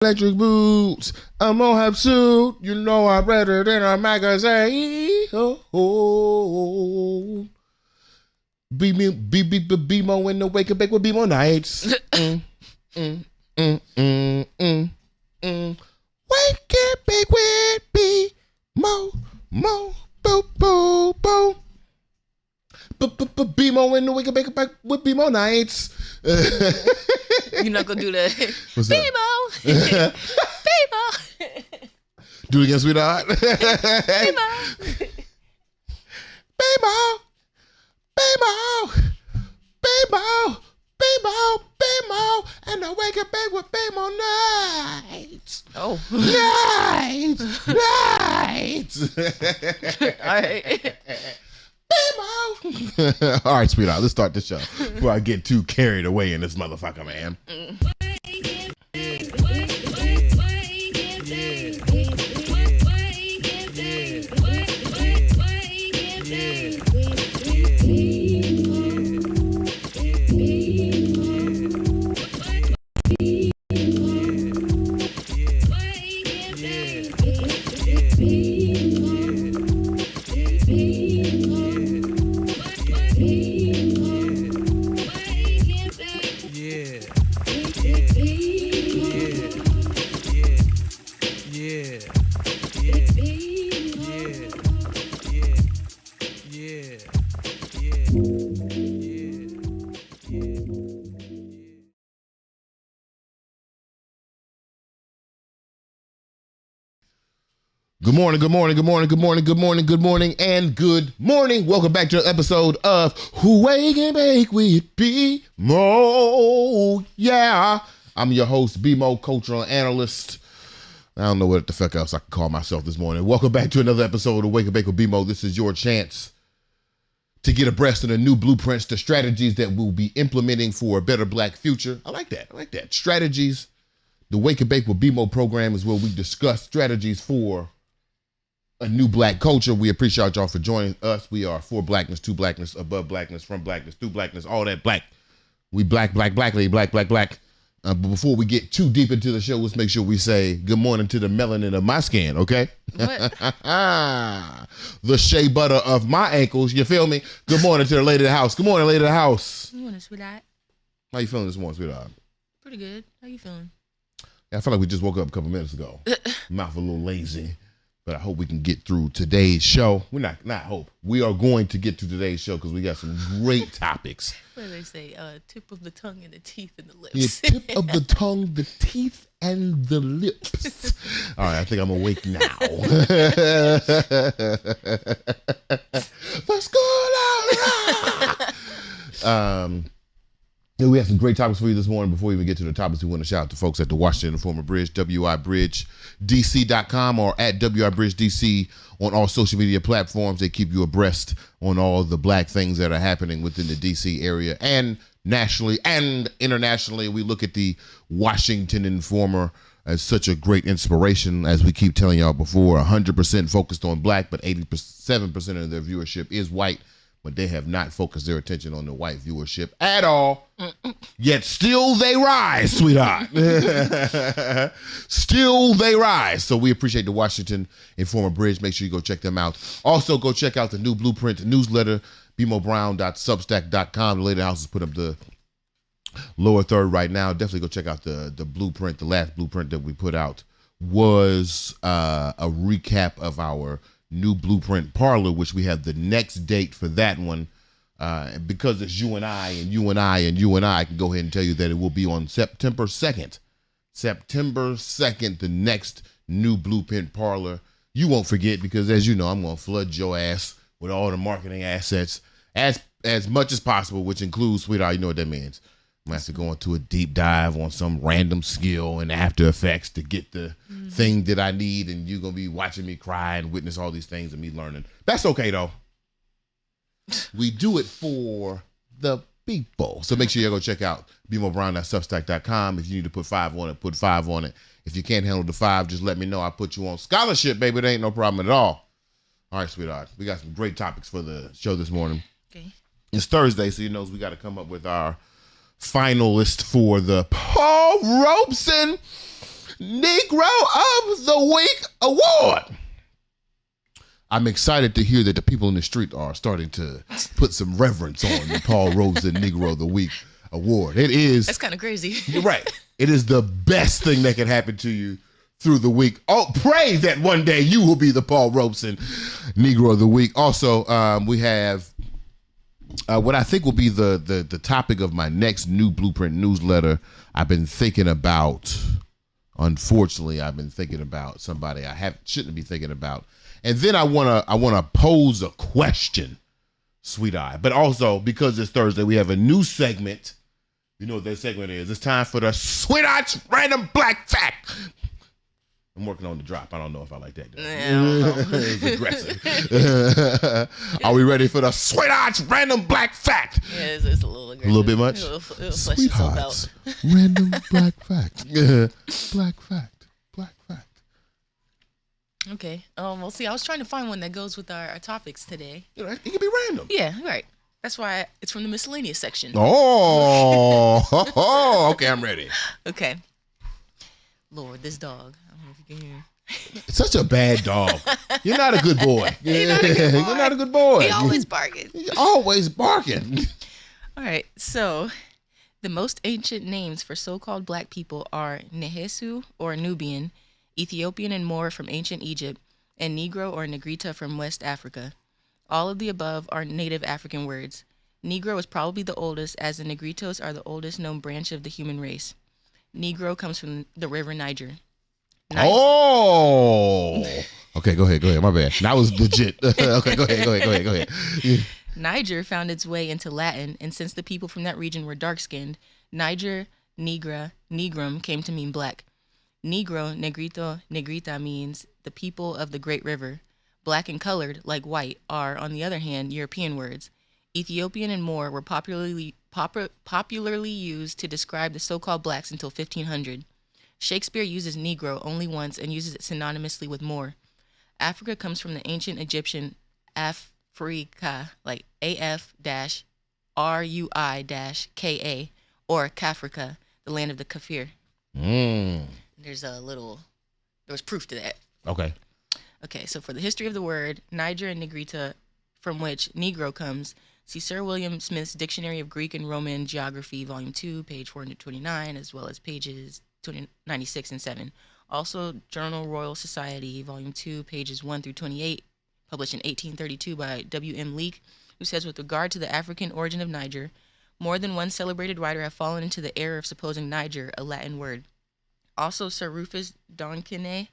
Electric boots, I'm gonna have suit. You know I read it in a magazine. Oh. BeMo in the wake and bake with BeMo nights. Wake and bake with BeMo, boo, boo, boo. BeMo in the wake and bake with BeMo nights. You're not gonna do that. What's that? BeMo. Do it again, sweetheart. BeMo. BeMo. BeMo, and I wake up back with BeMo nights. Oh. Nights. All right. BeMo. All right, sweetheart, let's start the show before I get too carried away in this motherfucker, man. Good morning, and good morning. Welcome back to an episode of Who Wake and Bake with BeMo. Yeah, I'm your host, BeMo, cultural analyst. I don't know what the fuck else I can call myself this morning. Welcome back to another episode of Wake and Bake with BeMo. This is your chance to get abreast of the new blueprints, the strategies that we'll be implementing for a better black future. I like that. Strategies. The Wake and Bake with BeMo program is where we discuss strategies for a new black culture. We appreciate y'all for joining us. We are for blackness, to blackness, above blackness, from blackness, through blackness, all that black. We black. But before we get too deep into the show, let's make sure we say good morning to the melanin of my skin, okay? What? The shea butter of my ankles, you feel me? Good morning to the lady of the house. Good morning, lady of the house. Good morning, sweetheart. How you feeling this morning, sweetheart? Pretty good. How you feeling? Yeah, I feel like we just woke up a couple minutes ago. Mouth a little lazy. But I hope we can get through today's show. We're not hope. We are going to get to today's show because we got some great topics. What do they say? Tip of the tongue and the teeth and the lips. The tip of the tongue, the teeth, and the lips. All right, I think I'm awake now. Let's go. We have some great topics for you this morning. Before we even get to the topics, we want to shout out to folks at the Washington Informer Bridge, WIBridgeDC.com or at WIBridgeDC on all social media platforms. They keep you abreast on all the black things that are happening within the DC area and nationally and internationally. We look at the Washington Informer as such a great inspiration, as we keep telling y'all before, 100% focused on black, but 87% of their viewership is white. But they have not focused their attention on the white viewership at all. Yet still they rise, sweetheart. Still they rise. So we appreciate the Washington Informer Bridge. Make sure you go check them out. Also, go check out the new Blueprint newsletter, BeMoBrown.substack.com. The lady house has put up the lower third right now. Definitely go check out the blueprint. The last blueprint that we put out was a recap of our new blueprint parlor, which we have the next date for that one. Because it's you and I, I can go ahead and tell you that it will be on September 2nd. September 2nd, the next new blueprint parlor. You won't forget because, as you know, I'm going to flood your ass with all the marketing assets as much as possible, which includes, sweetheart, you know what that means. I'm going to have to go into a deep dive on some random skill in After Effects to get the thing that I need, and you're going to be watching me cry and witness all these things and me learning. That's okay, though. We do it for the people. So make sure you go check out BeMoBrown.substack.com. If you need to put 5 on it, put 5 on it. If you can't handle the 5, just let me know. I'll put you on scholarship, baby. It ain't no problem at all. All right, sweetheart. We got some great topics for the show this morning. Okay. It's Thursday, so you know we got to come up with our finalist for the Paul Robeson Negro of the Week award. I'm excited to hear that the people in the street are starting to put some reverence on the Paul Robeson Negro of the Week award. It is. That's kind of crazy. You're right. It is the best thing that can happen to you through the week. Oh, pray that one day you will be the Paul Robeson Negro of the Week. Also, we have what I think will be the topic of my next new Blueprint newsletter. I've been thinking about, unfortunately, somebody I shouldn't be thinking about. And then I wanna pose a question, Sweethaht. But also, because it's Thursday, we have a new segment. You know what that segment is. It's time for the Sweethaht's Random Black Fact. I'm working on the drop. I don't know if I like that. It's aggressive. Are we ready for the Sweethaht's Random Black Fact? Yeah, it's a little aggressive. A little bit much? It'll flesh itself out. Random Black Fact. Black Fact. Black Fact. Okay. Well, see, I was trying to find one that goes with our topics today. It can be random. Yeah, right. That's why it's from the miscellaneous section. Oh, okay, I'm ready. Okay. Lord, this dog. I don't know if you can hear. It's such a bad dog. You're not a good boy. You're not a good boy. You're not a good boy. He always barking. You're always barking. All right. So, the most ancient names for so-called black people are Nehesu or Nubian, Ethiopian and Moor from ancient Egypt, and Negro or Negrita from West Africa. All of the above are native African words. Negro is probably the oldest, as the Negritos are the oldest known branch of the human race. Negro comes from the river Niger. Oh! Okay, go ahead. My bad. That was legit. Okay, go ahead. Niger found its way into Latin, and since the people from that region were dark-skinned, Niger, Negra, Negrum came to mean black. Negro, Negrito, Negrita means the people of the Great River. Black and colored, like white, are, on the other hand, European words. Ethiopian and Moor were popularly used to describe the so-called blacks until 1500. Shakespeare uses Negro only once and uses it synonymously with Moor. Africa comes from the ancient Egyptian Afrika, like AF-RUI-KA, or Kafrika, the land of the Kafir. There was proof to that. Okay, so for the history of the word, Niger and Negrita, from which Negro comes, see Sir William Smith's Dictionary of Greek and Roman Geography, Volume 2, page 429, as well as pages 296 and 7. Also, Journal Royal Society, Volume 2, pages 1 through 28, published in 1832 by W.M. Leake, who says, with regard to the African origin of Niger, more than one celebrated writer have fallen into the error of supposing Niger a Latin word. Also, Sir Rufus Donkiney,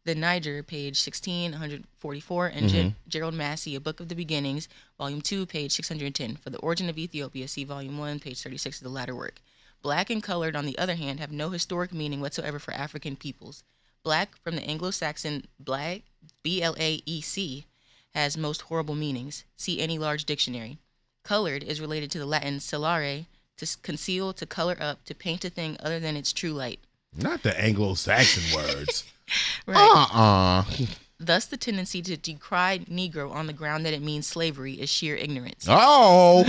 The Niger, page 1644, and Gerald Massey, A Book of the Beginnings, Volume 2, page 610. For the origin of Ethiopia, see Volume 1, page 36 of the latter work. Black and colored, on the other hand, have no historic meaning whatsoever for African peoples. Black, from the Anglo-Saxon black, B-L-A-E-C, has most horrible meanings. See any large dictionary. Colored is related to the Latin celare, to conceal, to color up, to paint a thing other than its true light. Not the Anglo-Saxon words. Right. Thus, the tendency to decry Negro on the ground that it means slavery is sheer ignorance. Oh!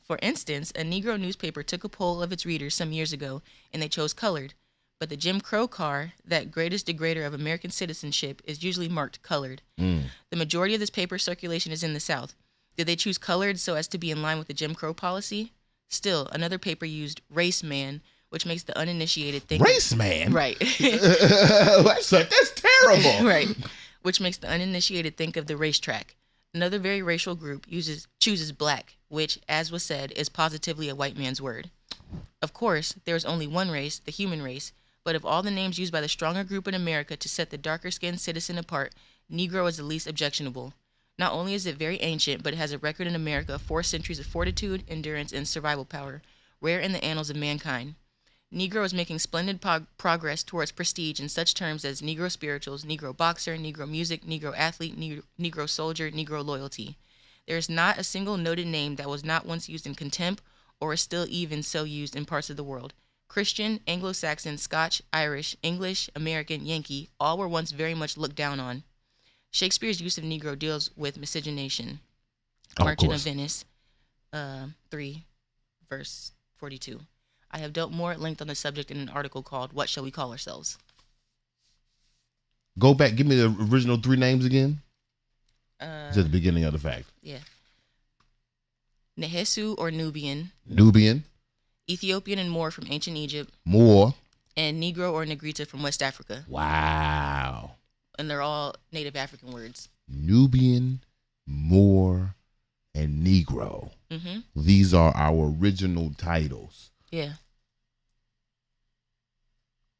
For instance, a Negro newspaper took a poll of its readers some years ago, and they chose colored. But the Jim Crow car, that greatest degrader of American citizenship, is usually marked colored. The majority of this paper's circulation is in the South. Did they choose colored so as to be in line with the Jim Crow policy? Still, another paper used race man, which makes the uninitiated think... Race man? Right. That's terrible. Right. Which makes the uninitiated think of the racetrack. Another very racial group chooses black, which, as was said, is positively a white man's word. Of course, there is only one race, the human race, but of all the names used by the stronger group in America to set the darker-skinned citizen apart, Negro is the least objectionable. Not only is it very ancient, but it has a record in America of 4 centuries of fortitude, endurance, and survival power, rare in the annals of mankind. Negro is making splendid progress towards prestige in such terms as Negro spirituals, Negro boxer, Negro music, Negro athlete, Negro soldier, Negro loyalty. There is not a single noted name that was not once used in contempt or is still even so used in parts of the world. Christian, Anglo-Saxon, Scotch, Irish, English, American, Yankee, all were once very much looked down on. Shakespeare's use of Negro deals with miscegenation. Merchant of Venice, 3, verse 42. I have dealt more at length on the subject in an article called What Shall We Call Ourselves? Go back. Give me the original 3 names again. It's at the beginning of the fact. Yeah. Nehesu or Nubian. Nubian. Ethiopian and Moor from ancient Egypt. Moor. And Negro or Negrita from West Africa. Wow. And they're all native African words. Nubian, Moor, and Negro. Mm-hmm. These are our original titles. Yeah.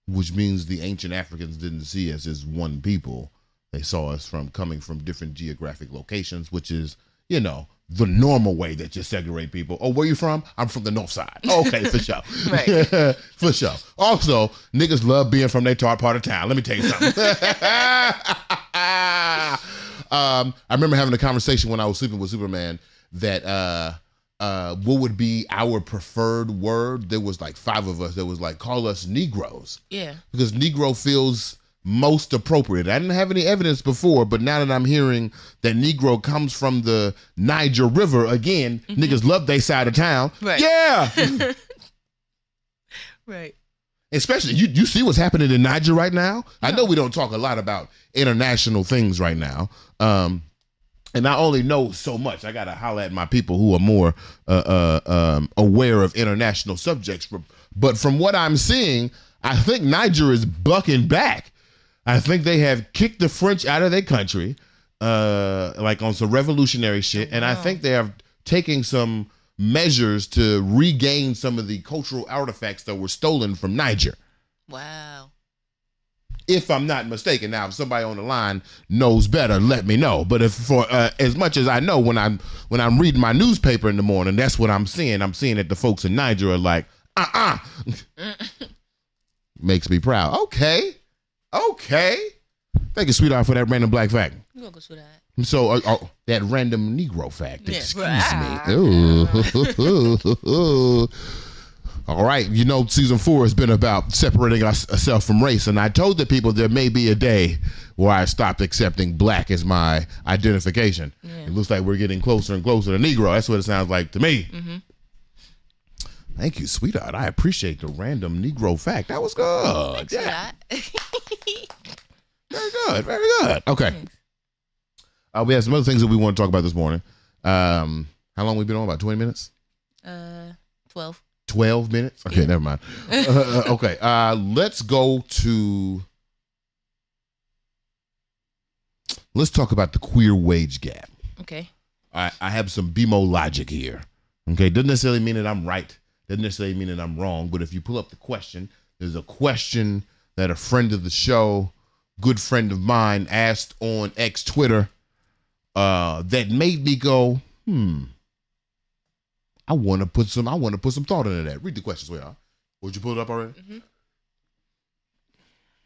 Which means the ancient Africans didn't see us as one people. They saw us coming from different geographic locations, which is, you know, the normal way that you segregate people. Oh, where you from? I'm from the north side. Okay, for sure. Right. For sure. Also, niggas love being from their part of town. Let me tell you something. I remember having a conversation when I was sleeping with Superman that what would be our preferred word? There was like 5 of us that was like, call us Negroes. Yeah. Because Negro feels most appropriate. I didn't have any evidence before, but now that I'm hearing that Negro comes from the Niger River again, niggas love their side of town. Right. Yeah. Right. Especially, you see what's happening in Niger right now? I know we don't talk a lot about international things right now. And I only know so much. I got to holler at my people who are more aware of international subjects. But from what I'm seeing, I think Niger is bucking back. I think they have kicked the French out of their country, like on some revolutionary shit. And I think they are taking some measures to regain some of the cultural artifacts that were stolen from Niger. Wow. If I'm not mistaken. Now, if somebody on the line knows better, let me know. But if for as much as I know, when I'm reading my newspaper in the morning, that's what I'm seeing. I'm seeing that the folks in Niger are like, makes me proud. Okay. Thank you, sweetheart, for that random black fact. You're welcome for that. So that random Negro fact. Yeah. Excuse me. Ooh. All right. You know, season 4 has been about separating ourselves from race. And I told the people there may be a day where I stopped accepting black as my identification. Yeah. It looks like we're getting closer and closer to Negro. That's what it sounds like to me. Mm-hmm. Thank you, sweetheart. I appreciate the random Negro fact. That was good. Thanks for that. Very good. Very good. Okay. We have some other things that we want to talk about this morning. How long we been on? About 20 minutes? 12. 12 minutes? Okay, never mind. Okay. Let's talk about the queer wage gap. Okay. I have some BeMo logic here. Okay. Doesn't necessarily mean that I'm right. Doesn't necessarily mean that I'm wrong. But if you pull up the question, there's a question that a friend of the show, good friend of mine, asked on X Twitter that made me go, I want to put some thought into that. Read the question, sweetheart. Would you pull it up already? Mm-hmm.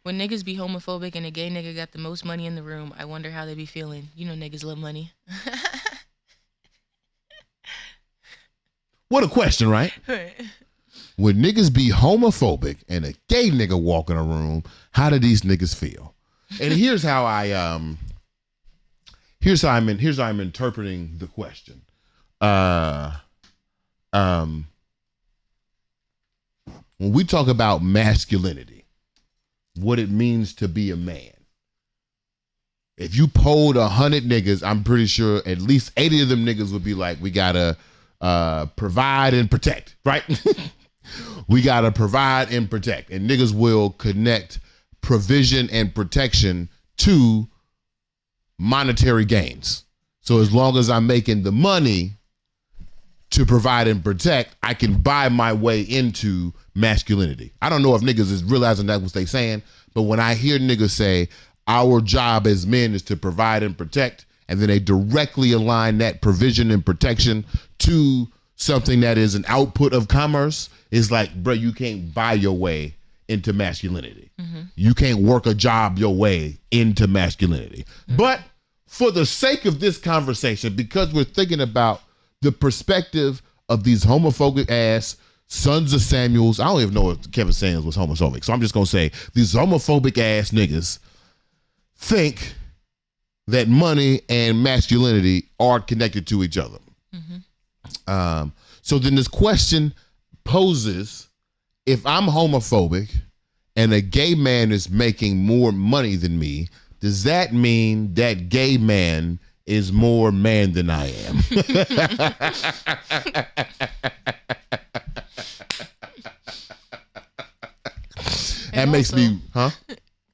When niggas be homophobic and a gay nigga got the most money in the room, I wonder how they be feeling. You know niggas love money. What a question, right? Right. When niggas be homophobic and a gay nigga walk in a room, how do these niggas feel? And here's how I'm interpreting the question. When we talk about masculinity, what it means to be a man. If you polled 100 niggas, I'm pretty sure at least 80 of them niggas would be like, we gotta provide and protect, right? We gotta provide and protect. And niggas will connect provision and protection to monetary gains. So as long as I'm making the money to provide and protect, I can buy my way into masculinity. I don't know if niggas is realizing that's what they saying, but when I hear niggas say, our job as men is to provide and protect, and then they directly align that provision and protection to something that is an output of commerce, it's like, bro, you can't buy your way into masculinity. Mm-hmm. You can't work a job your way into masculinity. Mm-hmm. But for the sake of this conversation, because we're thinking about the perspective of these homophobic ass sons of Samuels, I don't even know if Kevin Samuels was homophobic, so I'm just gonna say these homophobic ass niggas think that money and masculinity are connected to each other. Mm-hmm. So then this question poses, if I'm homophobic and a gay man is making more money than me, does that mean that gay man is more man than I am? That makes me, huh?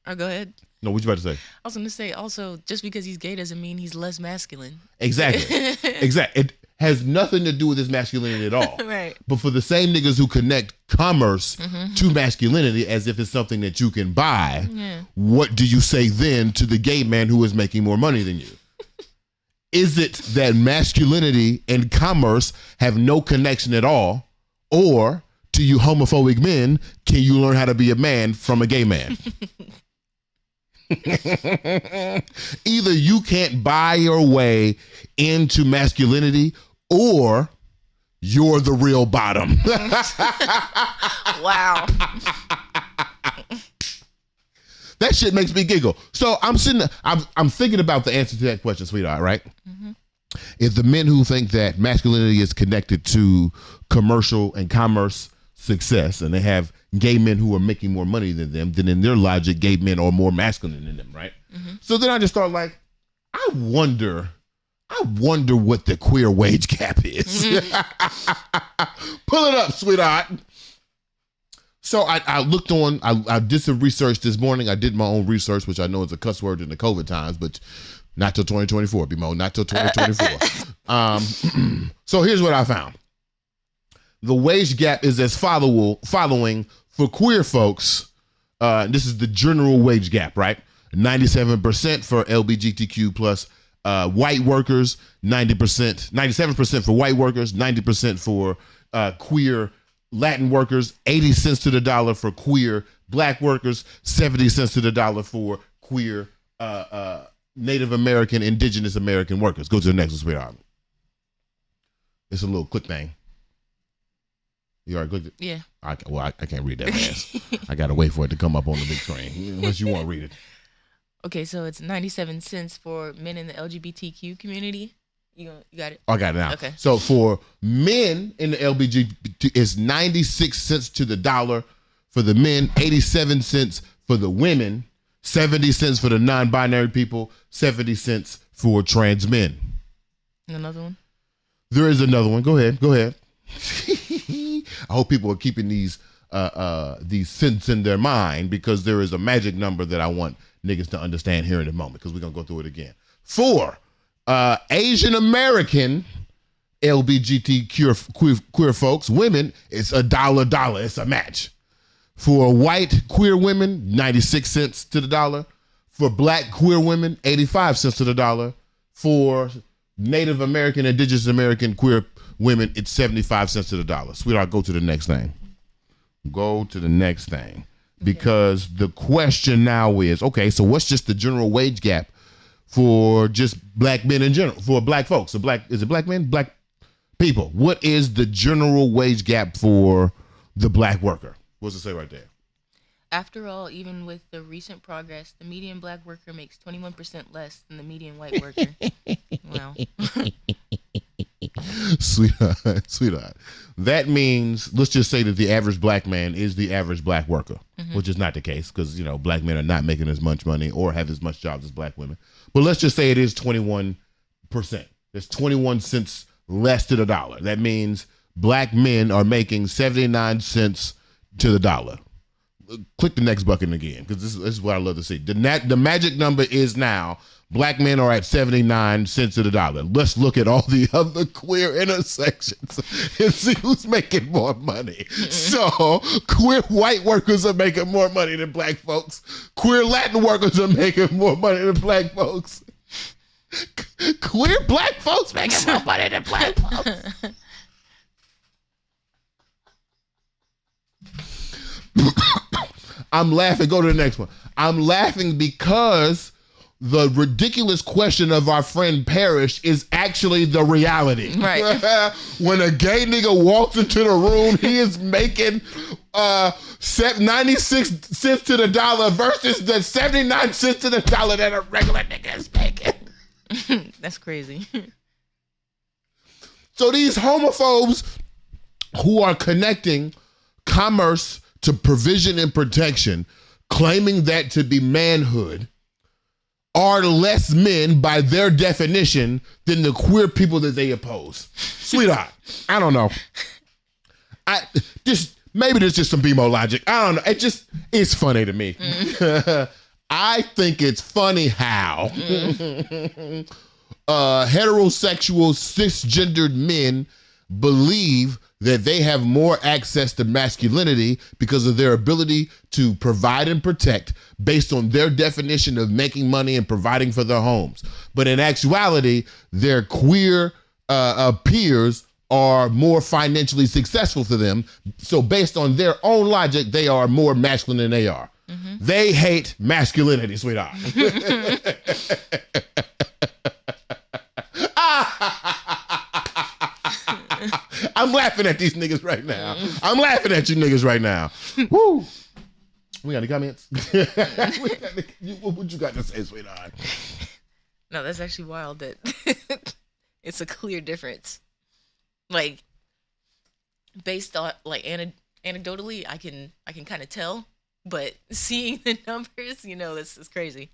Oh, go ahead. No, what you about to say? I was going to say also, just because he's gay doesn't mean he's less masculine. Exactly. Exactly. It has nothing to do with his masculinity at all. Right. But for the same niggas who connect commerce to masculinity as if it's something that you can buy, what do you say then to the gay man who is making more money than you? Is it that masculinity and commerce have no connection at all? Or to you homophobic men, can you learn how to be a man from a gay man? Either you can't buy your way into masculinity or you're the real bottom. Wow. That shit makes me giggle. So I'm thinking about the answer to that question, sweetheart, right? Mm-hmm. If the men who think that masculinity is connected to commercial and commerce success, and they have gay men who are making more money than them, then in their logic, gay men are more masculine than them, right? Mm-hmm. So then I just thought, like, I wonder what the queer wage gap is. Pull it up, sweetheart. So I looked on, I did some research this morning. I did my own research, which I know is a cuss word in the COVID times, but not till 2024, BeMo, not till 2024. So here's what I found. The wage gap is as following for queer folks. This is the general wage gap, right? 97% for LGBTQ plus white workers, 97% for white workers, 90% for queer Latin workers, 80 cents to the dollar for queer black workers, 70 cents to the dollar for queer Native American, Indigenous American workers. Go to the next one, sweetheart. It's a little click thing. You already clicked it? Yeah. I can't read that fast. I got to wait for it to come up on the big screen. Unless you want to read it. Okay, so it's 97 cents for men in the LGBTQ community. You got it? I got it now. Okay. So for men in the LGBT, it's 96 cents to the dollar for the men, 87 cents for the women, 70 cents for the non-binary people, 70 cents for trans men. Another one? There is another one. Go ahead. I hope people are keeping these cents in their mind, because there is a magic number that I want niggas to understand here in a moment, because we're going to go through it again. For Asian American LGBT queer folks, women, it's $1. It's a match. For white queer women, 96 cents to the dollar. For black queer women, 85 cents to the dollar. For Native American, Indigenous American queer women, it's 75 cents to the dollar. Sweetheart, go to the next thing. Go to the next thing. Because the question now is, okay, so what's just the general wage gap for just black men in general, for black folks? Is it black men? Black people. What is the general wage gap for the black worker? What's it say right there? After all, even with the recent progress, the median black worker makes 21% less than the median white worker. Wow. Sweetheart. That means, let's just say that the average black man is the average black worker, which is not the case, because, black men are not making as much money or have as much jobs as black women. But let's just say it is 21%. There's 21 cents less to the dollar. That means black men are making 79 cents to the dollar. Click the next button again, because this is what I love to see. The magic number is now black men are at 79 cents to the dollar. Let's look at all the other queer intersections and see who's making more money. So queer white workers are making more money than black folks. Queer Latin workers are making more money than black folks. Queer black folks making more money than black folks. I'm laughing. Go to the next one. I'm laughing because the ridiculous question of our friend Parrish is actually the reality. Right. When a gay nigga walks into the room, he is making 96 cents to the dollar versus the 79 cents to the dollar that a regular nigga is making. That's crazy. So these homophobes who are connecting commerce to provision and protection claiming that to be manhood are less men by their definition than the queer people that they oppose. Sweetheart, I don't know. Maybe there's just some BeMo logic. I don't know. It's funny to me. I think it's funny how heterosexual cisgendered men believe that they have more access to masculinity because of their ability to provide and protect based on their definition of making money and providing for their homes. But in actuality, their queer peers are more financially successful for them. So based on their own logic, they are more masculine than they are. Mm-hmm. They hate masculinity, sweetheart. I'm laughing at these niggas right now. I'm laughing at you niggas right now. Woo! We got any comments? What you got to say, sweetheart? No, that's actually wild that it's a clear difference. Like, based on, like, anecdotally, I can kind of tell, but seeing the numbers, this is crazy.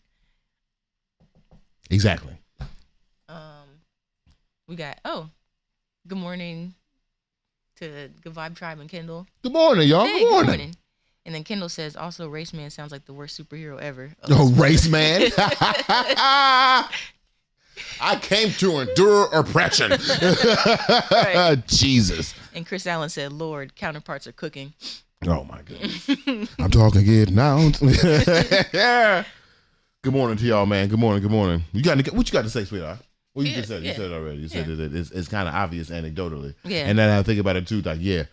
Exactly. We got, good morning to Good Vibe Tribe and Kendall. Good morning, y'all. Hey, good morning. And then Kendall says, also, Race Man sounds like the worst superhero ever. Race Man? I came to endure oppression. Right. Jesus. And Chris Allen said, Lord, counterparts are cooking. Oh, my goodness. I'm talking again now. Yeah. Good morning to y'all, man. Good morning. What you got to say, sweetheart? Well, you just said You said it already. You said that it's kind of obvious anecdotally. Yeah. And then I think about it too, like, the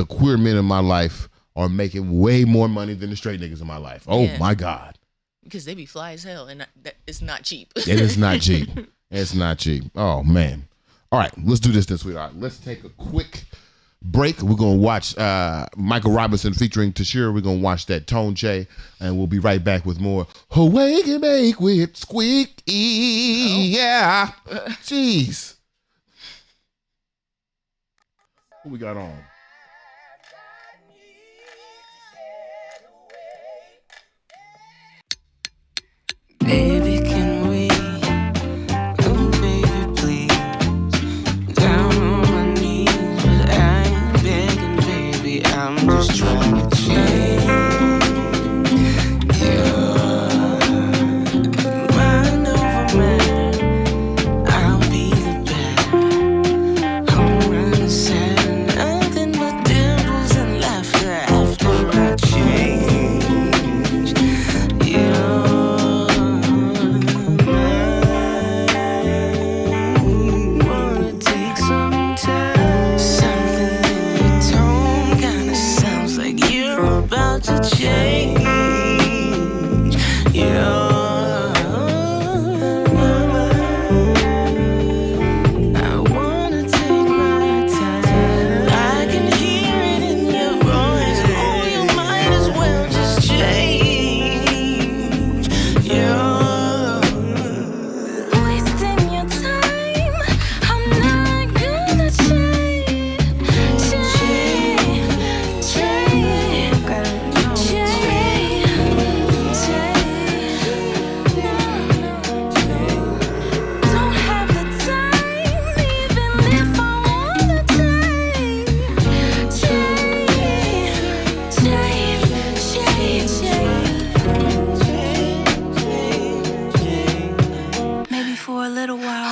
queer men in my life are making way more money than the straight niggas in my life. Oh my God. Because they be fly as hell, and it's not cheap. It is not cheap. It's not cheap. Oh man. All right, let's do this then, sweetheart. Let's take a quick break. We're gonna watch Michael Robeson featuring Tashira. We're gonna watch that Tone Che, and we'll be right back with more Awake and Bake with Squeaky. Yeah. Jeez. What we got on? Baby, can we? Oh, baby, please. Down on my knees, but I ain't begging, baby. I'm just trying to change. Mind over matter. I'll be the better. Home run sad, nothing but dimples and laughter after I change. To change, I wanna take my time. I can hear it in your voice. Oh, you might as well just change. Wasting your time. I'm not gonna change. Maybe for a little while.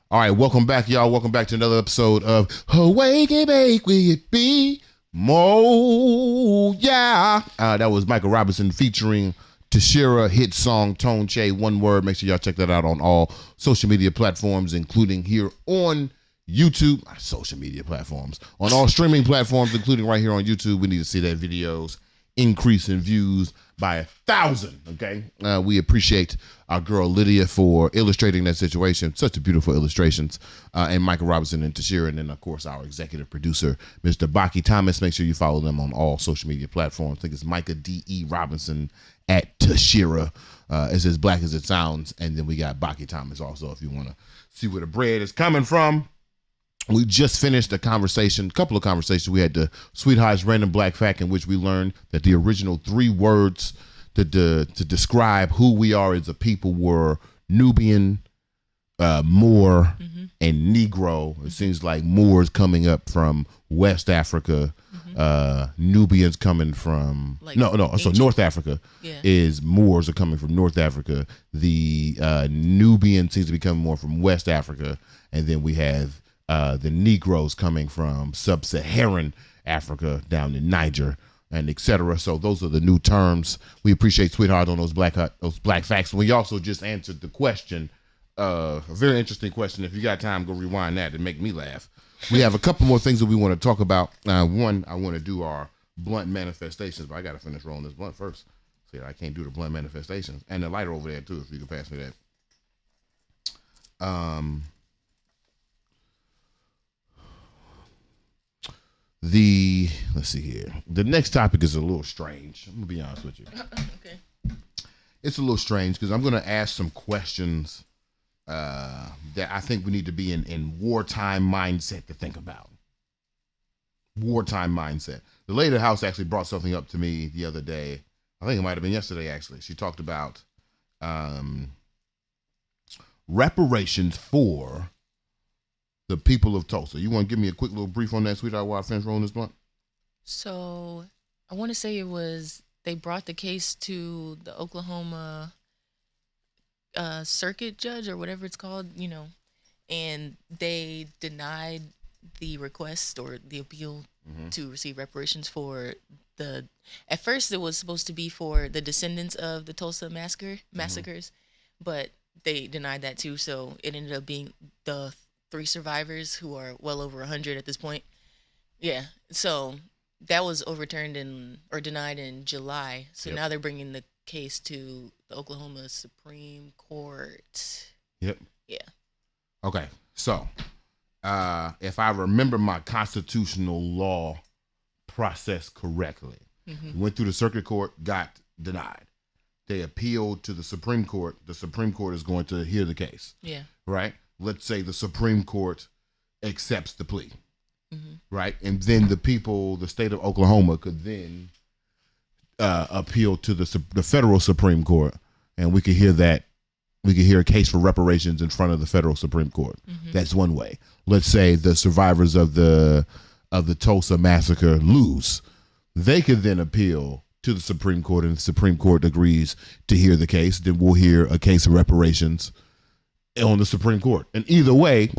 All right, welcome back, y'all. Welcome back to another episode of Awake and Bake with BeMo. Yeah. That was Michael Robeson featuring Tashira, hit song Tone Che, one word. Make sure y'all check that out on all social media platforms, including here on YouTube, our social media platforms, on all streaming platforms, including right here on YouTube. We need to see that videos increase in views by 1,000. Okay, we appreciate our girl Lydia for illustrating that situation. Such a beautiful illustrations, and Michael Robeson and Tashira, and then of course our executive producer, Mr. Baki Thomas. Make sure you follow them on all social media platforms. I think it's Micah D.E. Robinson at Tashira. It's as black as it sounds, and then we got Baki Thomas also if you want to see where the bread is coming from. We just finished a couple of conversations. We had the Sweethaht's Random Black Fact, in which we learned that the original 3 words to describe who we are as a people were Nubian, Moor, and Negro. It seems like Moors coming up from West Africa, Nubians coming from so North Africa is Moors are coming from North Africa. The Nubian seems to be coming more from West Africa, and then we have the Negroes coming from sub-Saharan Africa down in Niger and etc. So those are the new terms. We appreciate Sweethaht on those black facts. We also just answered the question, a very interesting question. If you got time, go rewind that and make me laugh. We have a couple more things that we want to talk about. One, I want to do our blunt manifestations, but I got to finish rolling this blunt first. See, I can't do the blunt manifestations. And the lighter over there too, if you can pass me that. Let's see here. The next topic is a little strange. I'm gonna be honest with you. Okay. It's a little strange because I'm gonna ask some questions that I think we need to be in wartime mindset to think about. Wartime mindset. The lady of the house actually brought something up to me the other day. I think it might have been yesterday actually. She talked about reparations for the people of Tulsa. You want to give me a quick little brief on that, Sweethaht, while I finish rolling this blunt? So I want to say they brought the case to the Oklahoma circuit judge or whatever it's called, and they denied the request or the appeal to receive reparations for at first it was supposed to be for the descendants of the Tulsa massacres, but they denied that too. So it ended up being the 3 survivors who are well over 100 at this point. Yeah. So that was overturned or denied in July. So now they're bringing the case to the Oklahoma Supreme Court. Yep. Yeah. Okay. So if I remember my constitutional law process correctly, went through the circuit court, got denied. They appealed to the Supreme Court. The Supreme Court is going to hear the case. Yeah. Right? Let's say the Supreme Court accepts the plea, right? And then the state of Oklahoma could then appeal to the federal Supreme Court, and we could hear that. We could hear a case for reparations in front of the federal Supreme Court. That's one way. Let's say the survivors of the Tulsa massacre lose. They could then appeal to the Supreme Court, and the Supreme Court agrees to hear the case. Then we'll hear a case of reparations on the Supreme Court. And either way,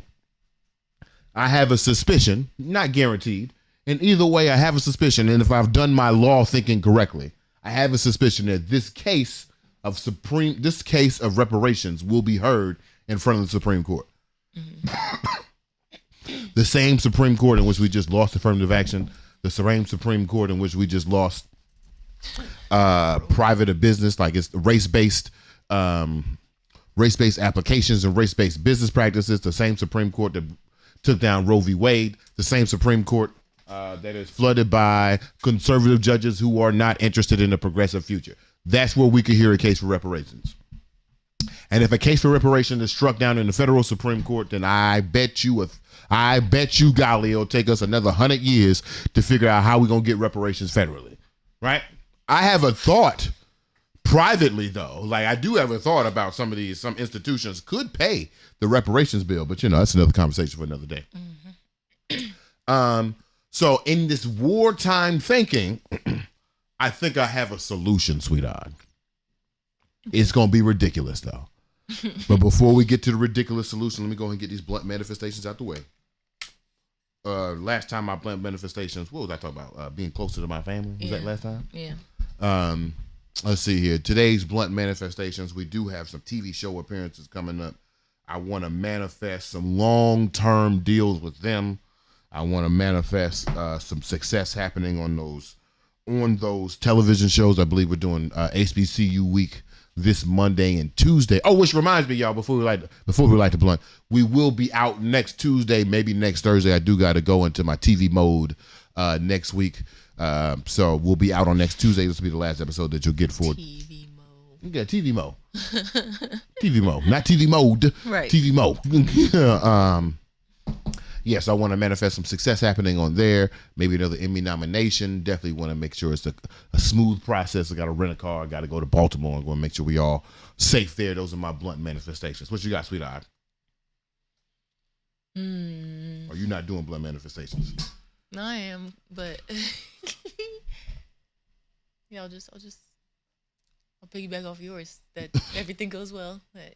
I have a suspicion, not guaranteed, and either way I have a suspicion, and if I've done my law thinking correctly, I have a suspicion that this case of reparations will be heard in front of the Supreme Court. The same Supreme Court in which we just lost affirmative action, the same Supreme Court in which we just lost private or business, like it's race-based applications and race-based business practices, the same Supreme Court that took down Roe v. Wade, the same Supreme Court that is flooded by conservative judges who are not interested in a progressive future. That's where we could hear a case for reparations. And if a case for reparation is struck down in the federal Supreme Court, then I bet you, golly, it'll take us another 100 years to figure out how we're going to get reparations federally, right? I have a thought privately, though. Like, I do have a thought about some institutions could pay the reparations bill, but, that's another conversation for another day. So in this wartime thinking, I think I have a solution, Sweethaht. It's going to be ridiculous, though. But before we get to the ridiculous solution, let me go ahead and get these blunt manifestations out the way. Last time my blunt manifestations, what was I talking about? Being closer to my family? Was that last time? Yeah. Let's see here. Today's blunt manifestations, we do have some TV show appearances coming up. I want to manifest some long-term deals with them. I want to manifest some success happening on those television shows. I believe we're doing HBCU week this Monday and Tuesday. Oh, which reminds me, y'all, before we light the blunt, we will be out next Tuesday, maybe next Thursday. I do got to go into my TV mode next week. So we'll be out on next Tuesday. This will be the last episode that you'll get for TV mode. You got TV mode. TV mode, not TV mode. Right. TV mode. Yes, I want to manifest some success happening on there. Maybe another Emmy nomination. Definitely want to make sure it's a smooth process. I got to rent a car. I got to go to Baltimore. I'm going to make sure we all safe there. Those are my blunt manifestations. What you got, Sweetheart? Are you not doing blunt manifestations? No, I am, but yeah, I'll piggyback off yours. That everything goes well. That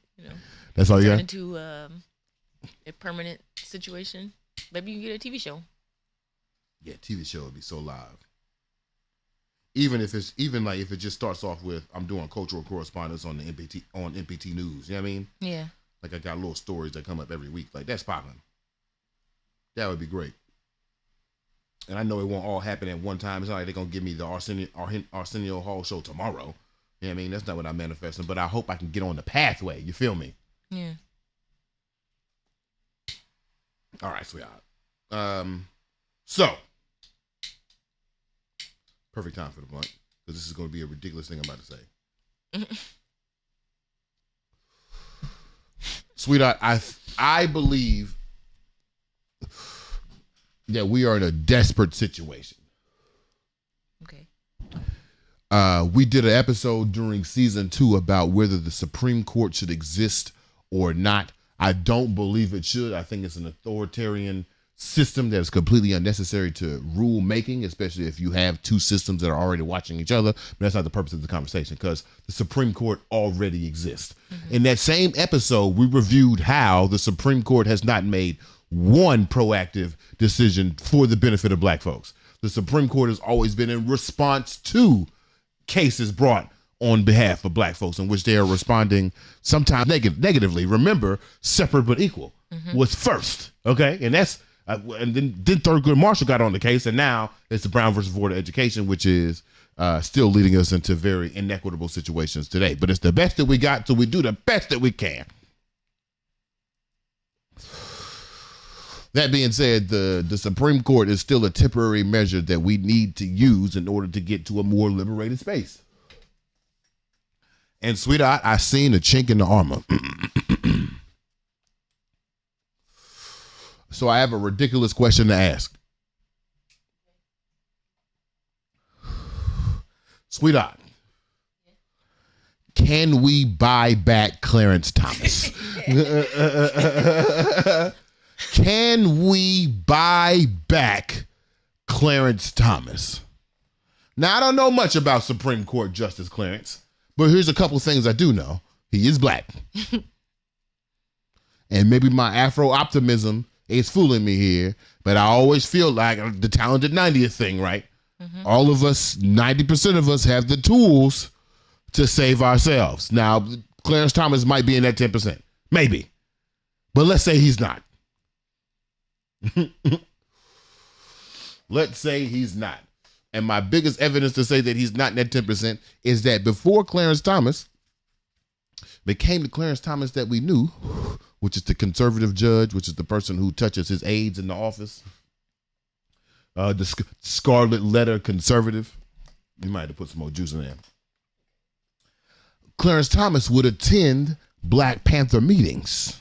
that's all you got. Into a permanent situation. Maybe you can get a TV show. Yeah, TV show would be so live. Even if it just starts off with I'm doing cultural correspondence on the NPT News. You know what I mean? Yeah. Like I got little stories that come up every week. Like that's popping. That would be great. And I know it won't all happen at one time. It's not like they're gonna give me the Arsenio Hall show tomorrow. You know what I mean? That's not what I'm manifesting. But I hope I can get on the pathway. You feel me? Yeah. All right, sweetheart. So perfect time for the blunt because this is going to be a ridiculous thing I'm about to say. Sweetheart, I believe that we are in a desperate situation. Okay. We did an episode during season 2 about whether the Supreme Court should exist or not. I don't believe it should. I think it's an authoritarian system that is completely unnecessary to rule making, especially if you have two systems that are already watching each other. But that's not the purpose of the conversation because the Supreme Court already exists. Mm-hmm. In that same episode, we reviewed how the Supreme Court has not made one proactive decision for the benefit of black folks. The Supreme Court has always been in response to cases brought on behalf of black folks in which they are responding sometimes negatively. Remember, separate but equal was first, okay? And that's and then Thurgood Marshall got on the case, and now it's the Brown versus Board of Education, which is still leading us into very inequitable situations today. But it's the best that we got, so we do the best that we can. That being said, the Supreme Court is still a temporary measure that we need to use in order to get to a more liberated space. And sweetheart, I seen a chink in the armor. So I have a ridiculous question to ask. Sweetheart, can we buy back Clarence Thomas? Can we buy back Clarence Thomas? Now, I don't know much about Supreme Court Justice Clarence, but here's a couple things I do know. He is black. And maybe my Afro-optimism is fooling me here, but I always feel like the talented 90th thing, right? Mm-hmm. All of us, 90% of us have the tools to save ourselves. Now, Clarence Thomas might be in that 10%. Maybe. But let's say he's not. Let's say he's not. And my biggest evidence to say that he's not in that 10% is that before Clarence Thomas became the Clarence Thomas that we knew, which is the conservative judge, which is the person who touches his aides in the office, the scarlet letter conservative. You might have to put some more juice in there. Clarence Thomas would attend Black Panther meetings.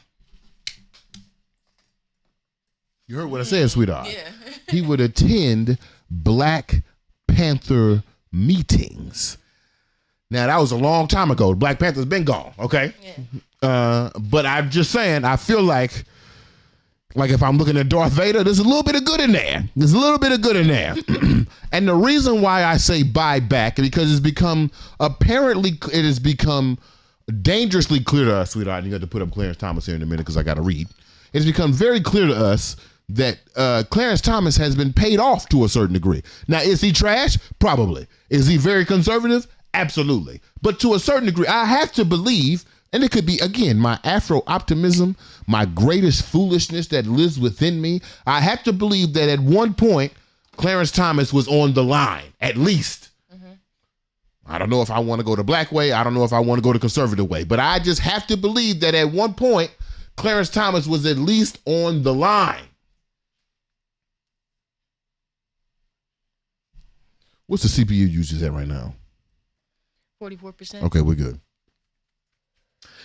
You heard what I said, sweetheart. Yeah. He would attend Black Panther meetings. Now, that was a long time ago. Black Panther's been gone, okay? Yeah. But I'm just saying, I feel like if I'm looking at Darth Vader, there's a little bit of good in there. There's a little bit of good in there. And the reason why I say buy back is because it has become dangerously clear to us, sweetheart. You got to put up Clarence Thomas here in a minute because I got to read. It's become very clear to us that Clarence Thomas has been paid off to a certain degree. Now, is he trash? Probably. Is he very conservative? Absolutely. But to a certain degree, I have to believe, And it could be, again, my Afro optimism, my greatest foolishness that lives within me. I have to believe that at one point, Clarence Thomas was on the line, at least. I don't know if I want to go the black way. I don't know if I want to go the conservative way. But I just have to believe that at one point, Clarence Thomas was at least on the line. What's the CPU usage at right now? 44%. Okay, we're good.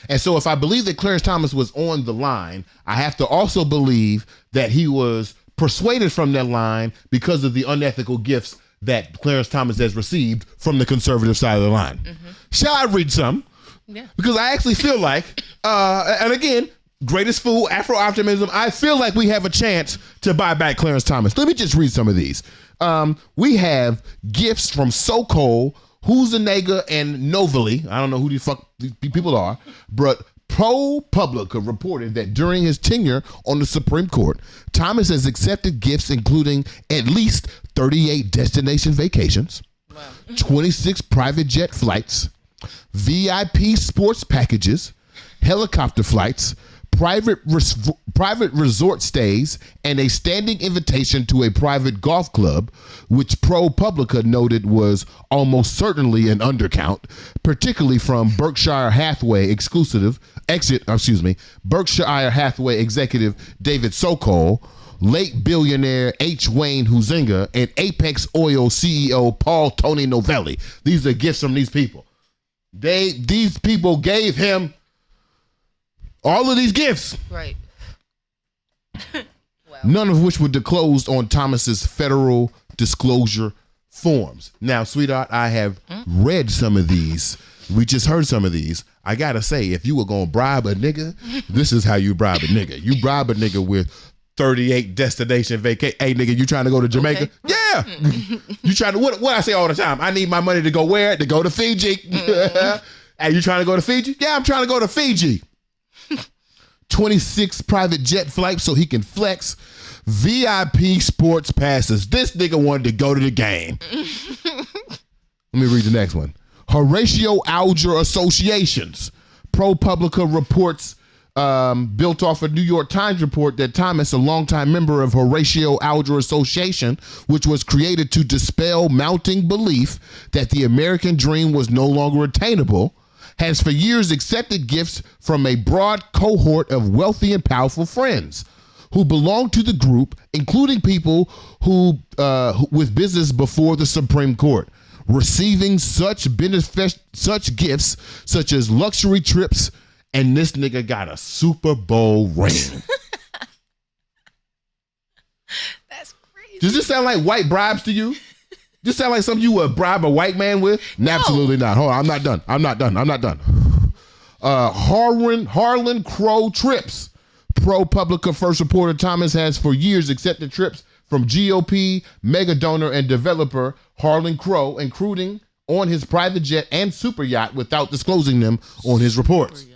And so if I believe that Clarence Thomas was on the line, I have to also believe that he was persuaded from that line because of the unethical gifts that Clarence Thomas has received from the conservative side of the line. Shall I read some? Yeah. Because I actually feel like, and again, greatest fool, Afro optimism, I feel like we have a chance to buy back Clarence Thomas. Let me just read some of these. We have gifts from So-Called, Who's a Nigga, and Novely. I don't know who the fuck these people are, but ProPublica reported that during his tenure on the Supreme Court, Thomas has accepted gifts including at least 38 destination vacations, 26 private jet flights, VIP sports packages, helicopter flights, private resort stays, and a standing invitation to a private golf club, which ProPublica noted was almost certainly an undercount, particularly from Berkshire Hathaway executive David Sokol, late billionaire H. Wayne Huizenga, and Apex Oil CEO Paul Tony Novelli. These are gifts from these people. These people gave him all of these gifts. Right. Wow. None of which were disclosed on Thomas's federal disclosure forms. Now, Sweetheart, I have read some of these. We just heard some of these. I gotta say, if you were gonna bribe a nigga, this is how you bribe a nigga. You bribe a nigga with 38 destination vacation. Hey, nigga, you trying to go to Jamaica? Okay. Yeah. You trying to, what I say all the time? I need my money to go where? To go to Fiji. Hey, you trying to go to Fiji? Yeah, I'm trying to go to Fiji. 26 private jet flights so he can flex. VIP sports passes. This nigga wanted to go to the game. Let me read the next one. Horatio Alger Associations. ProPublica reports, built off a New York Times report, that Thomas, a longtime member of Horatio Alger Association, which was created to dispel mounting belief that the American dream was no longer attainable, has for years accepted gifts from a broad cohort of wealthy and powerful friends who belong to the group, including people who with business before the Supreme Court, receiving such gifts such as luxury trips, and this nigga got a Super Bowl ring. That's crazy. Does this sound like white bribes to you? This sound like something you would bribe a white man with? No. Absolutely not. Hold on, I'm not done. Harlan Crow trips. ProPublica first reporter Thomas has for years accepted trips from GOP mega donor and developer Harlan Crow, including on his private jet and super yacht, without disclosing them on his reports.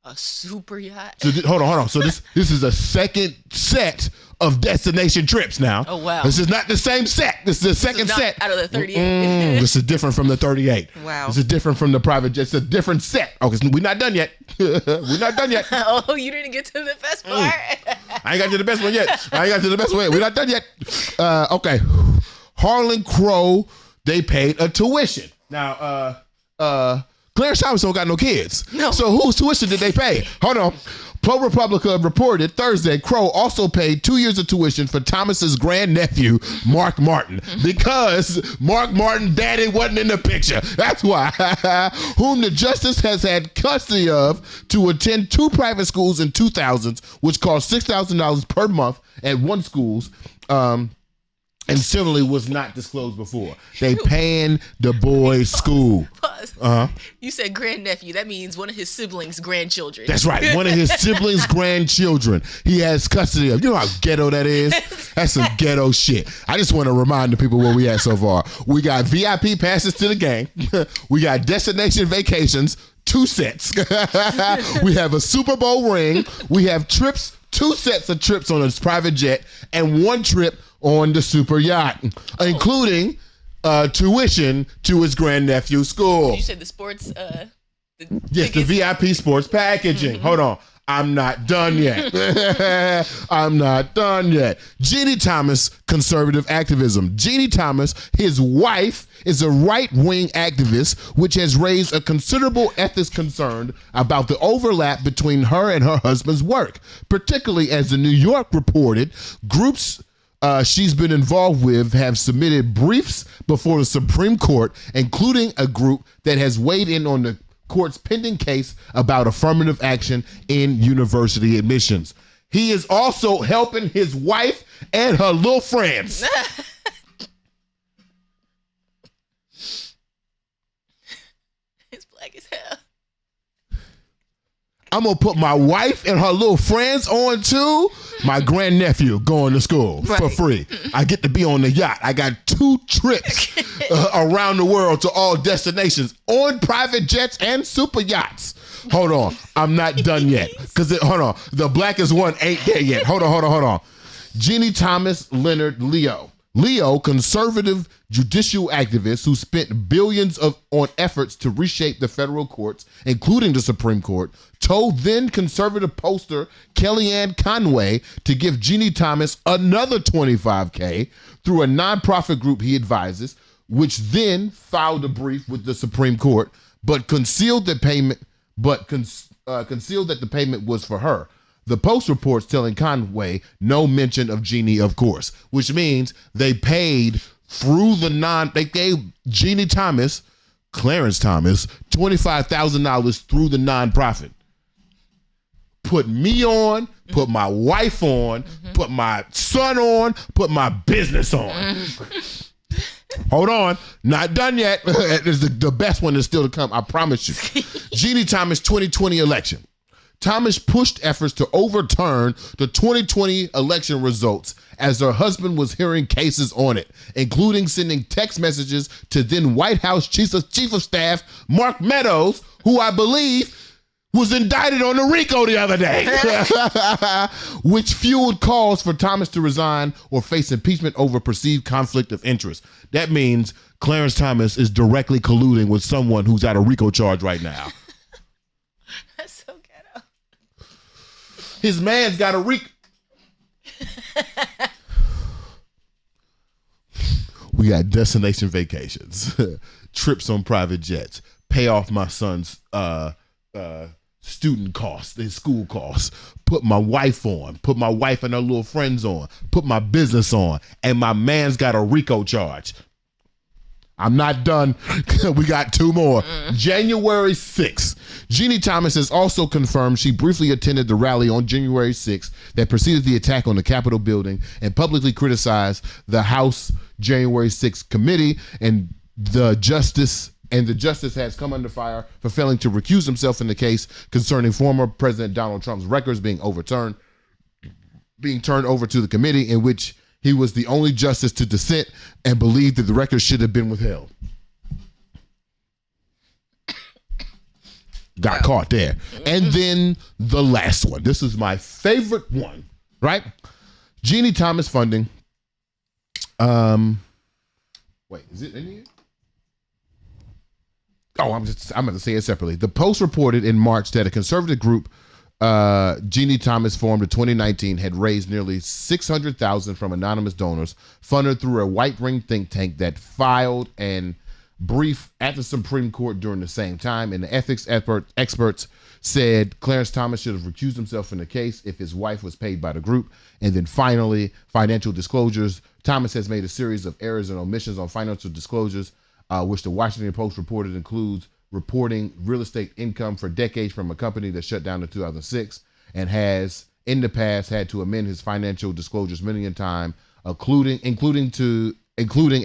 A super yacht? So hold on. So this is a second set of destination trips now. Oh, wow. This is not the same set. This is the second set. Out of the 38. This is different from the 38. Wow. This is different from the private jet. It's a different set. Okay, so we're not done yet. We're not done yet. Oh, you didn't get to the best part. I ain't got to the best one yet. We're not done yet. Okay. Harlan Crow, they paid a tuition. Now, Clarence Thomas don't got no kids. No. So whose tuition did they pay? Hold on. ProPublica reported Thursday Crow also paid 2 years of tuition for Thomas's grandnephew, Mark Martin, because Mark Martin daddy wasn't in the picture. That's why. Whom the justice has had custody of to attend 2 private schools in 2000s, which cost $6,000 per month at one schools. And similarly was not disclosed before. They paying the boy's school. Pause. You said grandnephew. That means one of his siblings' grandchildren. That's right. One of his siblings' grandchildren. He has custody of. You know how ghetto that is? That's some ghetto shit. I just want to remind the people where we at so far. We got VIP passes to the game. We got destination vacations, 2 sets. We have a Super Bowl ring. We have trips, 2 sets of trips on his private jet, and 1 trip on the super yacht, including tuition to his grandnephew's school. You said the sports Yes, the VIP sports packaging. Hold on. I'm not done yet. I'm not done yet. Jeannie Thomas, conservative activism. Jeannie Thomas, his wife, is a right-wing activist, which has raised a considerable ethics concern about the overlap between her and her husband's work, particularly as the New York reported, groups she's been involved with have submitted briefs before the Supreme Court, including a group that has weighed in on the court's pending case about affirmative action in university admissions. He is also helping his wife and her little friends. It's black as hell. I'm going to put my wife and her little friends on too. My grandnephew going to school for free. I get to be on the yacht. I got 2 trips around the world to all destinations on private jets and super yachts. Hold on. I'm not done yet. Hold on. The blackest one ain't there yet. Hold on. Jeannie Thomas Leonard Leo. Leo, conservative judicial activist who spent billions on efforts to reshape the federal courts, including the Supreme Court, told then conservative pollster Kellyanne Conway to give Jeannie Thomas another $25K through a nonprofit group he advises, which then filed a brief with the Supreme Court, but concealed the payment. Concealed that the payment was for her. The Post reports telling Conway no mention of Jeannie, of course, which means they paid through they gave Jeannie Thomas, Clarence Thomas, $25,000 through the nonprofit. Put me on, put my wife on, put my son on, put my business on. Hold on, not done yet. It's the best one is still to come, I promise you. Jeannie Thomas 2020 election. Thomas pushed efforts to overturn the 2020 election results as her husband was hearing cases on it, including sending text messages to then White House Chief of Staff Mark Meadows, who I believe was indicted on the RICO the other day, which fueled calls for Thomas to resign or face impeachment over perceived conflict of interest. That means Clarence Thomas is directly colluding with someone who's at a RICO charge right now. That's so ghetto. His man's got a RICO. We got destination vacations, trips on private jets, pay off my son's student costs, his school costs, put my wife on, put my wife and her little friends on, put my business on, and my man's got a RICO charge. I'm not done. We got 2 more. January 6th. Jeannie Thomas has also confirmed she briefly attended the rally on January 6th that preceded the attack on the Capitol building and publicly criticized the House January 6th committee and the justice has come under fire for failing to recuse himself in the case concerning former President Donald Trump's records being turned over to the committee, in which he was the only justice to dissent and believed that the records should have been withheld. Got caught there. And then the last one. This is my favorite one, right? Jeannie Thomas funding. Wait, is it in here? Oh, I'm going to say it separately. The Post reported in March that a conservative group Jeannie Thomas formed in 2019 had raised nearly $600,000 from anonymous donors funded through a right-wing think tank that filed an brief at the Supreme Court during the same time. And the ethics experts said Clarence Thomas should have recused himself from the case if his wife was paid by the group. And then finally, financial disclosures. Thomas has made a series of errors and omissions on financial disclosures, which the Washington Post reported includes reporting real estate income for decades from a company that shut down in 2006 and has in the past had to amend his financial disclosures many a time, including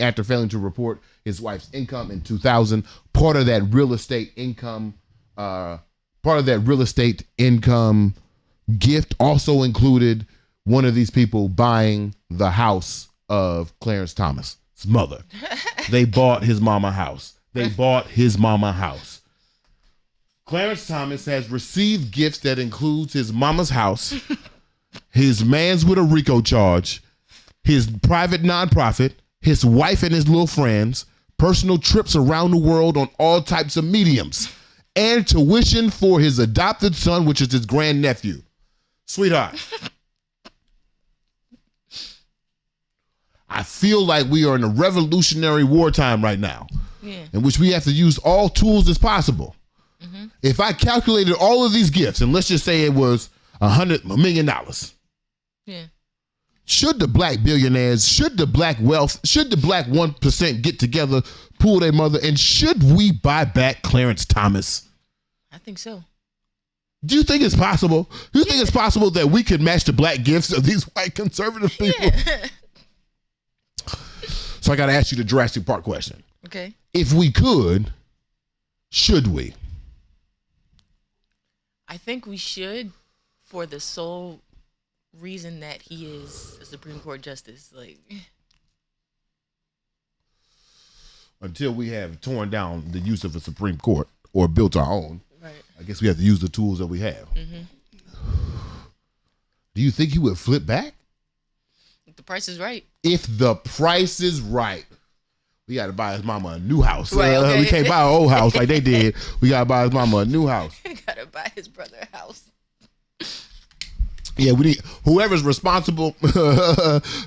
after failing to report his wife's income in 2000. Part of that real estate income gift also included one of these people buying the house of Clarence Thomas' mother. They bought his mama house. Clarence Thomas has received gifts that includes his mama's house, his man's with a RICO charge, his private nonprofit, his wife and his little friends, personal trips around the world on all types of mediums, and tuition for his adopted son, which is his grandnephew. Sweetheart, I feel like we are in a revolutionary wartime right now, in which we have to use all tools as possible. Mm-hmm. If I calculated all of these gifts, and let's just say it was $100 million, should the black billionaires, should the black wealth, should the black 1% get together, pull their mother, and should we buy back Clarence Thomas? I think so. Do you think it's possible? Do you think it's possible that we could match the black gifts of these white conservative people? Yeah. So I got to ask you the Jurassic Park question. Okay. If we could, should we? I think we should, for the sole reason that he is a Supreme Court justice. Like, until we have torn down the use of a Supreme Court or built our own, right. I guess we have to use the tools that we have. Mm-hmm. Do you think he would flip back? If the price is right. If the price is right. We got to buy his mama a new house. Right, okay. We can't buy an old house like they did. We got to buy his mama a new house. We got to buy his brother a house. Yeah, we need whoever's responsible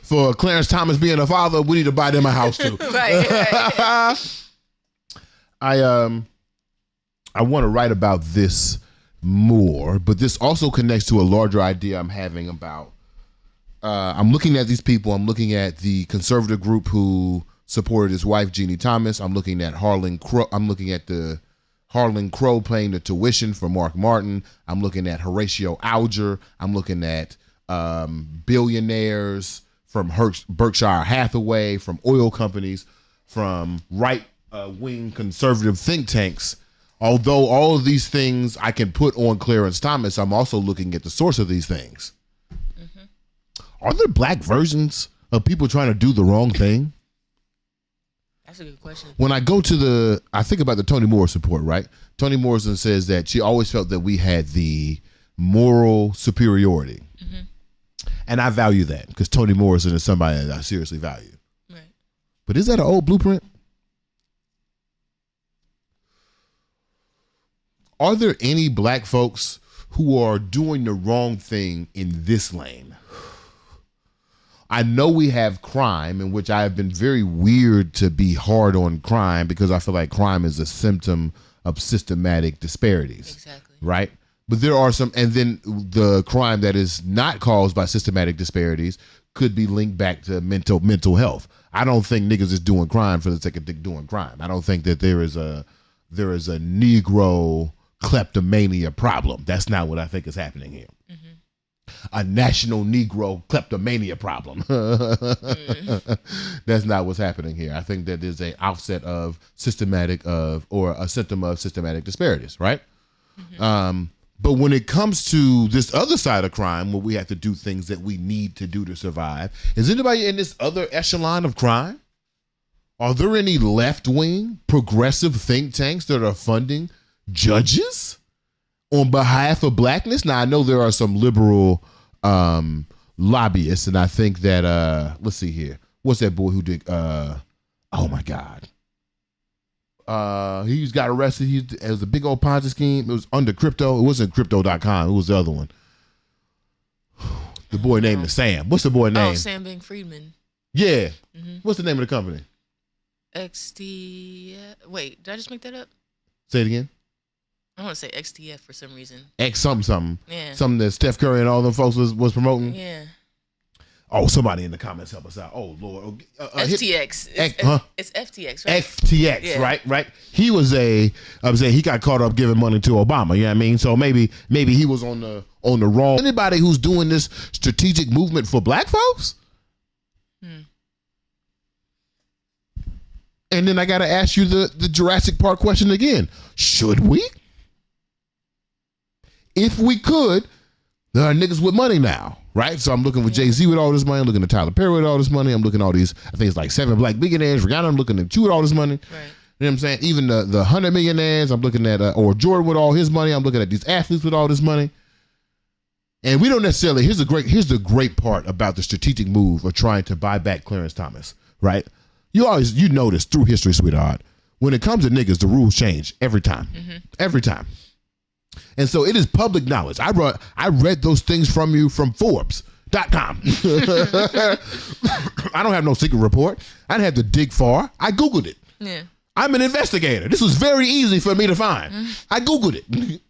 for Clarence Thomas being a father. We need to buy them a house too. right. I want to write about this more, but this also connects to a larger idea I'm having about. I'm looking at these people. I'm looking at the conservative group who supported his wife Jeannie Thomas. I'm looking at Harlan Crow. I'm looking at the Harlan Crow paying the tuition for Mark Martin. I'm looking at Horatio Alger. I'm looking at billionaires from Berkshire Hathaway, from oil companies, from right-wing conservative think tanks. Although all of these things I can put on Clarence Thomas, I'm also looking at the source of these things. Mm-hmm. Are there black versions of people trying to do the wrong thing? That's a good question. When I go to I think about the Toni Morrison report, right? Toni Morrison says that she always felt that we had the moral superiority. Mm-hmm. And I value that because Toni Morrison is somebody that I seriously value. Right. But is that an old blueprint? Are there any black folks who are doing the wrong thing in this lane? I know we have crime, in which I have been very weird to be hard on crime because I feel like crime is a symptom of systematic disparities. Exactly. Right? But there are some, and then the crime that is not caused by systematic disparities could be linked back to mental health. I don't think niggas is doing crime for the sake of doing crime. I don't think that there is a Negro kleptomania problem. That's not what I think is happening here. Mm-hmm. A national Negro kleptomania problem. That's not what's happening here. I think that there's an offset of or a symptom of systematic disparities, right? Mm-hmm. But when it comes to this other side of crime, where we have to do things that we need to do to survive, is anybody in this other echelon of crime? Are there any left-wing progressive think tanks that are funding judges on behalf of blackness? Now, I know there are some liberal lobbyists, and I think that let's see here. What's that boy who did oh my God. He got arrested. It was a big old Ponzi scheme. It was under crypto. It wasn't crypto.com. It was the other one. The boy named Sam. What's the boy name? Oh, Sam Bankman-Friedman. Yeah. Mm-hmm. What's the name of the company? XT. Wait, did I just make that up? Say it again. I want to say XTF for some reason. X something. Yeah. Something that Steph Curry and all them folks was promoting. Yeah. Oh, somebody in the comments help us out. Oh, Lord. FTX. It's FTX, right? FTX, yeah. Right. He was he got caught up giving money to Obama, you know what I mean? So maybe he was on the wrong. Anybody who's doing this strategic movement for black folks? And then I got to ask you the Jurassic Park question again. Should we? If we could, there are niggas with money now, right? So I'm looking with Jay-Z with all this money. I'm looking at Tyler Perry with all this money. I'm looking at all these, I think it's like 7 black billionaires. Rihanna, I'm looking at you with all this money. Right. You know what I'm saying? Even the 100 millionaires, I'm looking at, or Jordan with all his money. I'm looking at these athletes with all this money. And we don't necessarily, here's the great part about the strategic move of trying to buy back Clarence Thomas, right? You notice through history, sweetheart, when it comes to niggas, the rules change every time. Every time. And so it is public knowledge. I read those things from you from Forbes.com. I don't have no secret report. I didn't have to dig far. I Googled it. Yeah. I'm an investigator. This was very easy for me to find. I Googled it.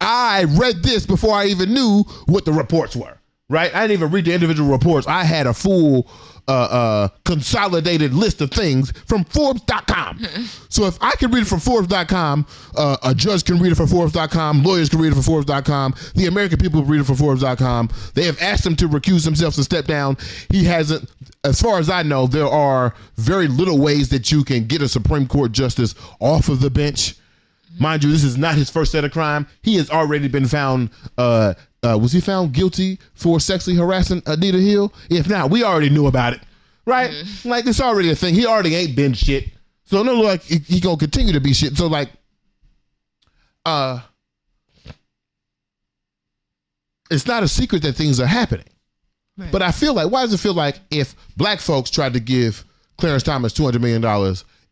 I read this before I even knew what the reports were, right? I didn't even read the individual reports. I had a full consolidated list of things from Forbes.com. So if I can read it from Forbes.com, a judge can read it from Forbes.com, lawyers can read it from Forbes.com, the American people read it from Forbes.com. They have asked him to recuse himself to step down. He hasn't. As far as I know, there are very little ways that you can get a Supreme Court justice off of the bench. Mind you, this is not his first set of crime. He has already been found, was he found guilty for sexually harassing Anita Hill? If not, we already knew about it, right? Like, it's already a thing. He already ain't been shit. So no, like, he gonna continue to be shit. So like, it's not a secret that things are happening. Right. But I feel like, why does it feel like if black folks tried to give Clarence Thomas $200 million,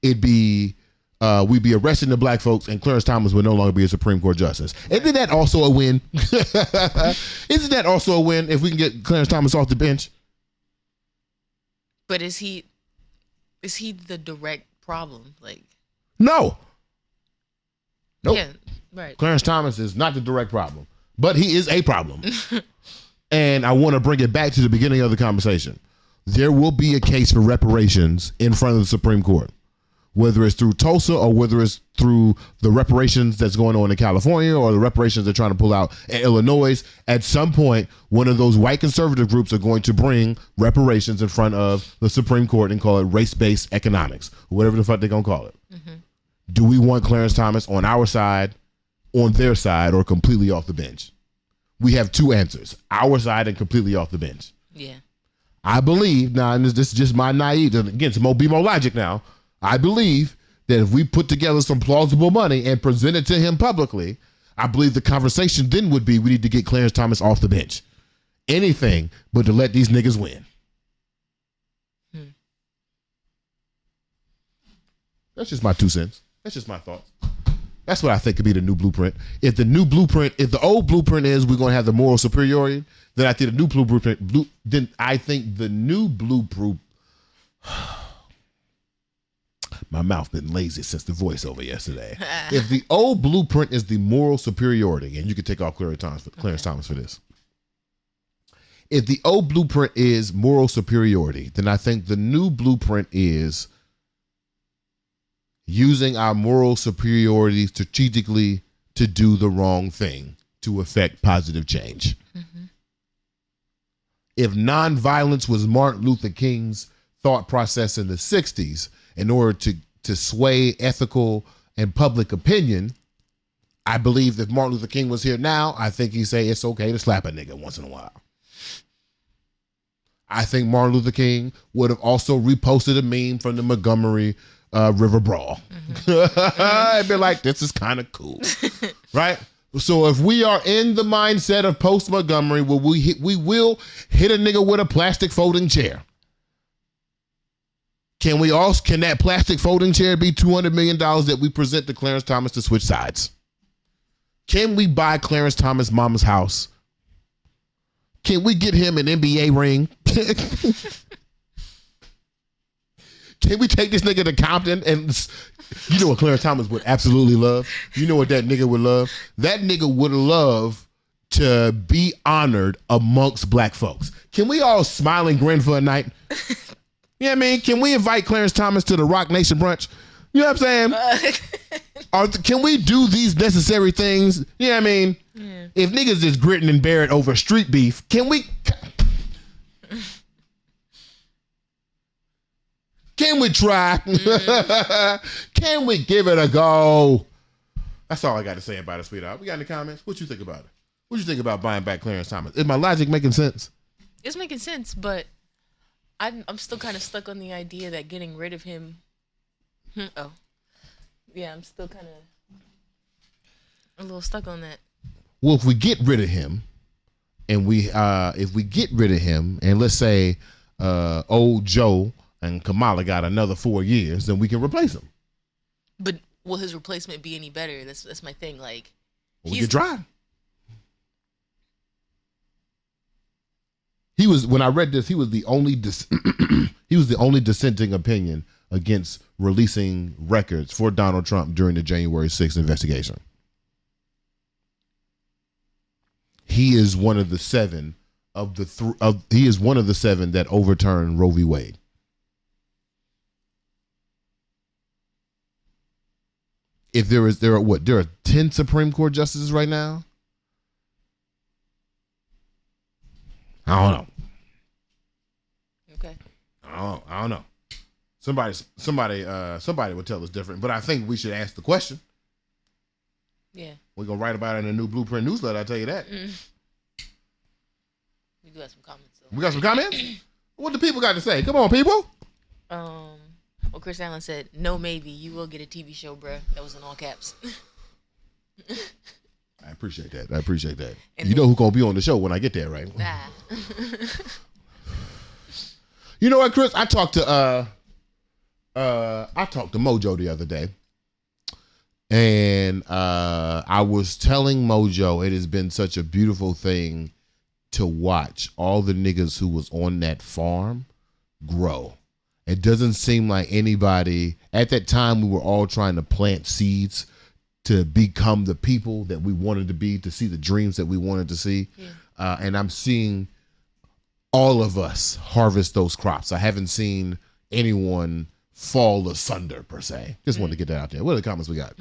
it'd be, we'd be arresting the black folks and Clarence Thomas would no longer be a Supreme Court justice. Isn't that also a win? Isn't that also a win if we can get Clarence Thomas off the bench? But is he the direct problem? Like, no. Nope. Yeah, right. Clarence Thomas is not the direct problem, but he is a problem. And I want to bring it back to the beginning of the conversation. There will be a case for reparations in front of the Supreme Court, whether it's through Tulsa or whether it's through the reparations that's going on in California or the reparations they're trying to pull out in Illinois. At some point, one of those white conservative groups are going to bring reparations in front of the Supreme Court and call it race-based economics, or whatever the fuck they're going to call it. Do we want Clarence Thomas on our side, on their side, or completely off the bench? We have two answers: our side and completely off the bench. Yeah. I believe, now, and this is just my naive, again, some more BeMo logic now. I believe that if we put together some plausible money and present it to him publicly, I believe the conversation then would be, we need to get Clarence Thomas off the bench. Anything but to let these niggas win. That's just my 2 cents. That's just my thoughts. That's what I think could be the new blueprint. If the old blueprint is we're going to have the moral superiority, then I think the new blueprint, my mouth been lazy since the voiceover yesterday. If the old blueprint is the moral superiority, and you can take off Clarence Thomas for this. If the old blueprint is moral superiority, then I think the new blueprint is using our moral superiority strategically to do the wrong thing to affect positive change. If nonviolence was Martin Luther King's thought process in the 60s, in order to sway ethical and public opinion, I believe if Martin Luther King was here now, I think he'd say it's okay to slap a nigga once in a while. I think Martin Luther King would have also reposted a meme from the Montgomery River Brawl. I'd be like, this is kind of cool. Right? So if we are in the mindset of post Montgomery, where we will hit a nigga with a plastic folding chair. Can that plastic folding chair be $200 million that we present to Clarence Thomas to switch sides? Can we buy Clarence Thomas' mama's house? Can we get him an NBA ring? Can we take this nigga to Compton? And you know what Clarence Thomas would absolutely love? You know what that nigga would love? That nigga would love to be honored amongst black folks. Can we all smile and grin for a night? You know what I mean? Can we invite Clarence Thomas to the Rock Nation brunch? You know what I'm saying? Or can we do these necessary things? You know what I mean? Yeah. If niggas is gritting and bearing over street beef, can we try? Can we give it a go? That's all I got to say about it, Sweethaht. We got any comments? What you think about it? What you think about buying back Clarence Thomas? Is my logic making sense? It's making sense, but I'm still kind of stuck on the idea that getting rid of him. Yeah, I'm still kind of a little stuck on that. Well, if we get rid of him, and let's say old Joe and Kamala got another 4 years, then we can replace him. But will his replacement be any better? That's my thing. Like, we could try. He was, when I read this, he was the only he was the only dissenting opinion against releasing records for Donald Trump during the January 6th investigation. He is one of the seven he is one of the seven that overturned Roe v. Wade. If there are 10 Supreme Court justices right now? I don't know. Okay. I don't know. Somebody would tell us different, but I think we should ask the question. Yeah. We're gonna write about it in a new Blueprint newsletter, I'll tell you that. We do have some comments though. We got some comments? What the people got to say? Come on, people. Well, Chris Allen said, "No, maybe you will get a TV show, bruh." That was in all caps. I appreciate that. And you know who's gonna be on the show when I get there, right? Nah. You know what, Chris? I talked to Mojo the other day, and I was telling Mojo it has been such a beautiful thing to watch all the niggas who was on that farm grow. It doesn't seem like anybody at that time. We were all trying to plant seeds to become the people that we wanted to be, to see the dreams that we wanted to see. Yeah. And I'm seeing all of us harvest those crops. I haven't seen anyone fall asunder, per se. Just wanted to get that out there. What are the comments we got?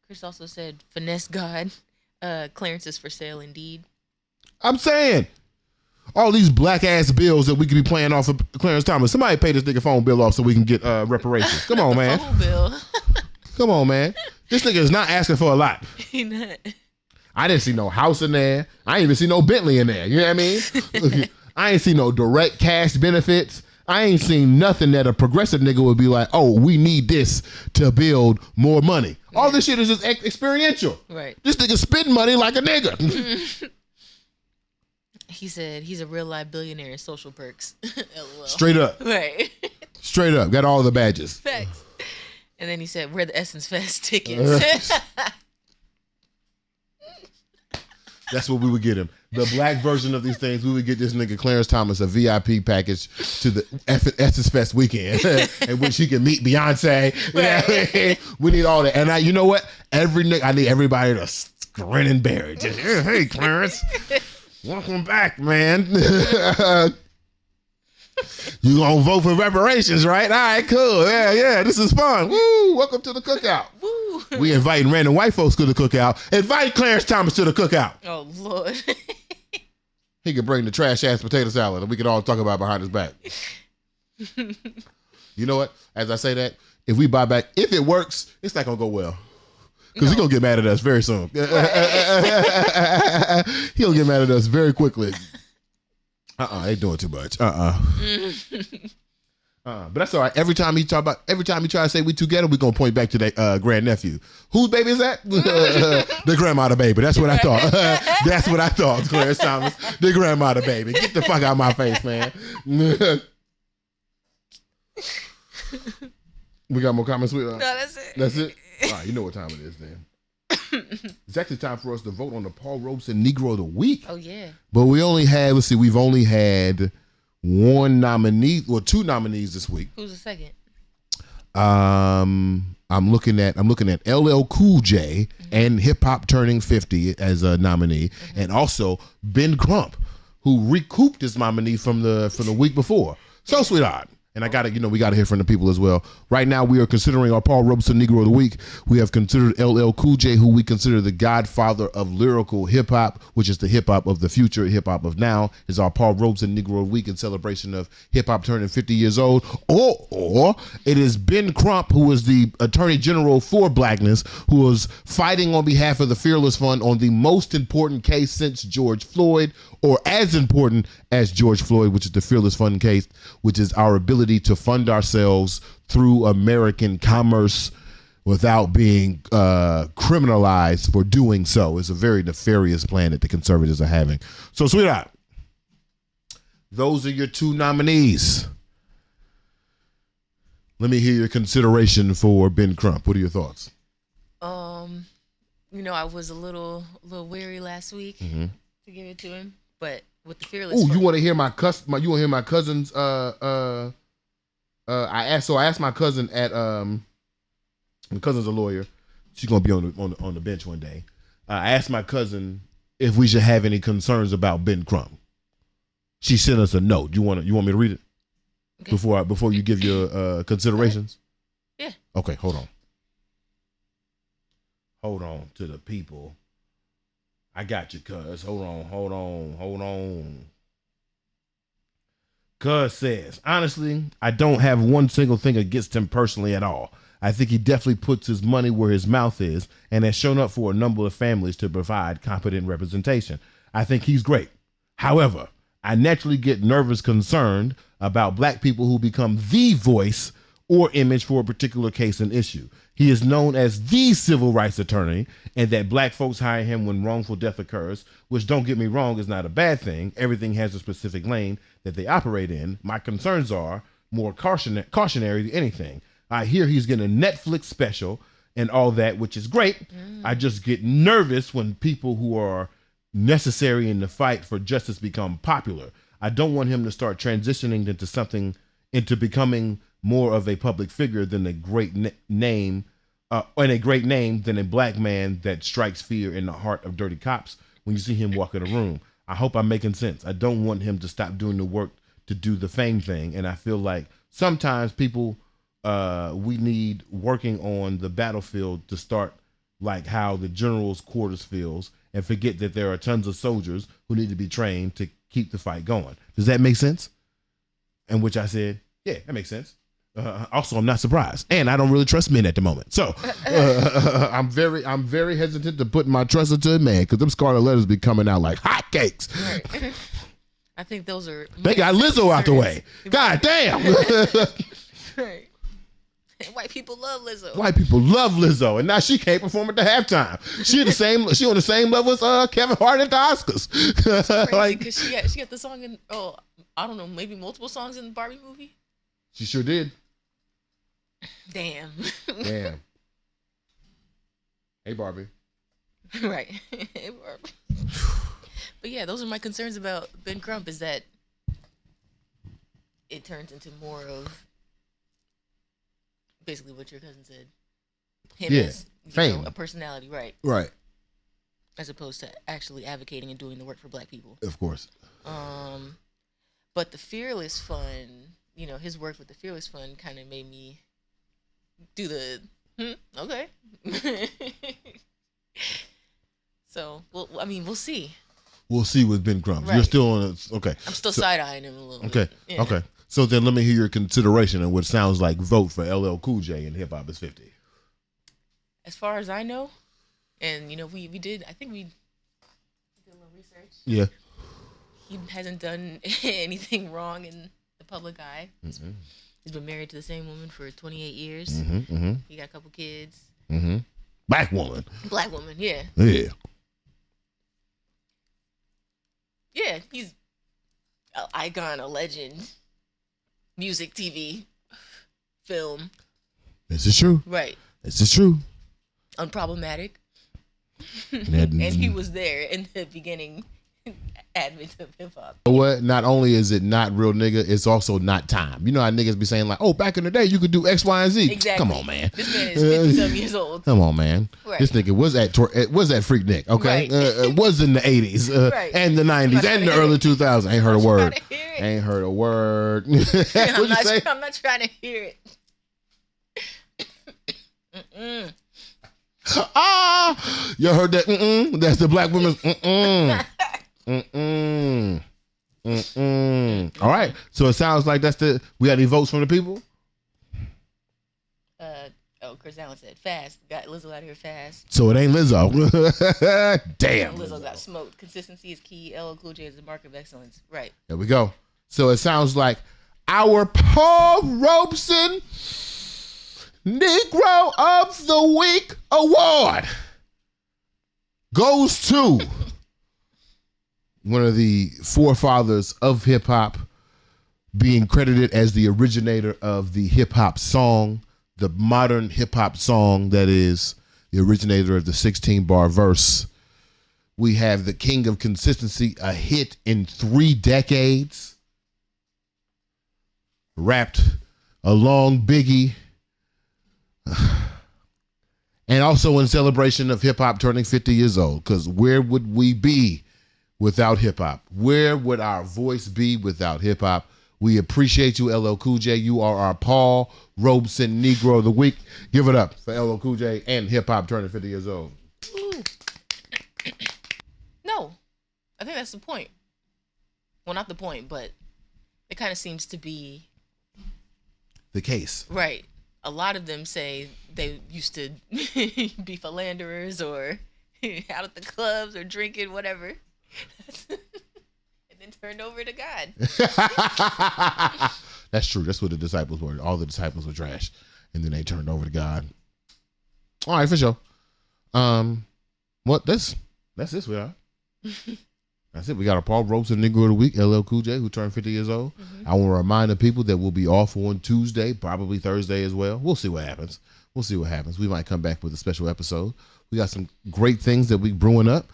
Chris also said, "Finesse God. Clarence is for sale indeed." I'm saying, all these black ass bills that we could be playing off of Clarence Thomas. Somebody pay this nigga phone bill off so we can get reparations. Come on, man. Phone bill. Come on, man. This nigga is not asking for a lot. He not. I didn't see no house in there. I ain't even see no Bentley in there. You know what I mean? I ain't see no direct cash benefits. I ain't seen nothing that a progressive nigga would be like, oh, we need this to build more money. Yeah. All this shit is just experiential. Right. This nigga spending money like a nigga. He said he's a real live billionaire in social perks. LOL. Straight up. Right. Straight up. Got all the badges. Facts. And then he said, "We're the Essence Fest tickets." That's what we would get him. The black version of these things, we would get this nigga Clarence Thomas a VIP package to the Essence Fest weekend in which he can meet Beyonce. Right. We need all that. And you know what? I need everybody to grin and bear it. Just, hey, Clarence. Welcome back, man. You gonna vote for reparations, right? All right, cool. Yeah, this is fun. Woo! Welcome to the cookout. Woo! We inviting random white folks to the cookout. Invite Clarence Thomas to the cookout. Oh, Lord. He could bring the trash ass potato salad and we could all talk about behind his back. You know what? As I say that, if we buy back, if it works, it's not gonna go well. Because he's going to get mad at us very soon. He'll get mad at us very quickly. Ain't doing too much. But that's all right. Every time he try to say we together, we're going to point back to that grandnephew. Whose baby is that? The grandmother baby. That's what I thought. That's what I thought, Clarence Thomas. The grandmother baby. Get the fuck out of my face, man. We got more comments? No, that's it. That's it? All right, you know what time it is then. It's actually time for us to vote on the Paul Robeson Negro of the Week. Oh, yeah. But we've only had one nominee, or two nominees this week. Who's the second? I'm looking at LL Cool J and Hip Hop Turning 50 as a nominee, and also Ben Crump, who recouped his nominee from the week before. So, Sweethaht. And we got to hear from the people as well. Right now, we are considering our Paul Robeson Negro of the Week. We have considered LL Cool J, who we consider the godfather of lyrical hip hop, which is the hip hop of the future, hip hop of now, is our Paul Robeson Negro of the Week in celebration of hip hop turning 50 years old. Or it is Ben Crump, who is the Attorney General for Blackness, who was fighting on behalf of the Fearless Fund on the most important case since George Floyd, or as important as George Floyd, which is the Fearless Fund case, which is our ability to fund ourselves through American commerce without being criminalized for doing so. It's a very nefarious plan that the conservatives are having. So, Sweethaht, those are your two nominees. Let me hear your consideration for Ben Crump. What are your thoughts? I was a little weary last week to give it to him, but with the fearless. Oh, you want to hear my You want to hear my cousin's? I asked my cousin at my cousin's a lawyer. She's gonna be on the bench one day. I asked my cousin if we should have any concerns about Ben Crump. She sent us a note. You want me to read it? Okay. Before you give your considerations? Yeah. Okay, hold on. Hold on to the people. I got you, cuz. Hold on. Cuz says, honestly, I don't have one single thing against him personally at all. I think he definitely puts his money where his mouth is and has shown up for a number of families to provide competent representation. I think he's great. However, I naturally get nervous, concerned about black people who become the voice or image for a particular case and issue. He is known as the civil rights attorney, and that black folks hire him when wrongful death occurs, which, don't get me wrong, is not a bad thing. Everything has a specific lane that they operate in. My concerns are more cautionary than anything. I hear he's getting a Netflix special and all that, which is great. I just get nervous when people who are necessary in the fight for justice become popular. I don't want him to start transitioning into becoming more of a public figure than a great name than a black man that strikes fear in the heart of dirty cops when you see him walk in a room. I hope I'm making sense. I don't want him to stop doing the work to do the fame thing. And I feel like sometimes people, we need working on the battlefield to start like how the general's quarters feels and forget that there are tons of soldiers who need to be trained to keep the fight going. Does that make sense? And which I said, yeah, that makes sense. Also, I'm not surprised, and I don't really trust men at the moment. So I'm very hesitant to put my trust into a man because them scarlet letters be coming out like hotcakes. Right. I think those are. They got Lizzo out the way. God damn. Right. White people love Lizzo. White people love Lizzo, and now she can't perform at the halftime. She on the same level as Kevin Hart at the Oscars. Like, because she got the song in I don't know, maybe multiple songs in the Barbie movie. She sure did. Damn. Hey, Barbie. Right. Hey, Barbie. But yeah, those are my concerns about Ben Crump, is that it turns into more of basically what your cousin said. Him as fame. A personality, right. Right. As opposed to actually advocating and doing the work for black people. Of course. But the Fearless Fund, his work with the Fearless Fund kind of made me do the, okay. So, we'll see. We'll see with Ben Crump. Right. You're still on it. Okay. I'm still side-eyeing him a little bit. Yeah. Okay. So then let me hear your consideration and what sounds like vote for LL Cool J in Hip Hop is 50. As far as I know, and, we did a little research. Yeah. He hasn't done anything wrong in the public eye. Mm-hmm. He's been married to the same woman for 28 years. Mm-hmm. He got a couple kids. Mm-hmm. Black woman, yeah. Yeah. Yeah, he's an icon, a legend. Music, TV, film. This is true. Right. This is true. Unproblematic. And he was there in the beginning advent of hip hop. What? Not only is it not real nigga, it's also not time. You know how niggas be saying like, oh, back in the day you could do X, Y, and Z. Exactly. Come on, man. This man is 50-some years old. Come on, man. Right. This nigga was at Freak Nick, okay? Right. Was in the 80s right. and the 90s and the early 2000s. Ain't heard a word. Ain't heard a word. I'm not trying to hear it. You heard that? That's the black woman's. All right. So it sounds like we got any votes from the people? Chris Allen said fast. Got Lizzo out here fast. So it ain't Lizzo. Damn. Lizzo got smoked. Consistency is key. LL Cool J is the mark of excellence. Right. There we go. So it sounds like our Paul Robeson Negro of the Week award goes to one of the forefathers of hip hop, being credited as the originator of the hip hop song, the modern hip hop song that is the originator of the 16-bar verse. We have the king of consistency, a hit in 3 decades, rapped along Biggie, and also in celebration of hip hop turning 50 years old. Because where would we be without hip hop? Where would our voice be without hip hop? We appreciate you, LL Cool J. You are our Paul Robeson Negro of the Week. Give it up for LL Cool J and hip hop turning 50 years old. Ooh. No, I think that's the point. Well, not the point, but it kind of seems to be the case. Right. A lot of them say they used to be philanderers or out at the clubs or drinking, whatever. And then turned over to God. That's true. That's what the disciples were. All the disciples were trash. And then they turned over to God. All right, for sure. What that's it, sweetheart. That's it. We got a Paul Robeson Negro of the Week, LL Cool J, who turned 50 years old. I want to remind the people that we'll be off on Tuesday, probably Thursday as well. We'll see what happens. We might come back with a special episode. We got some great things that we brewing up.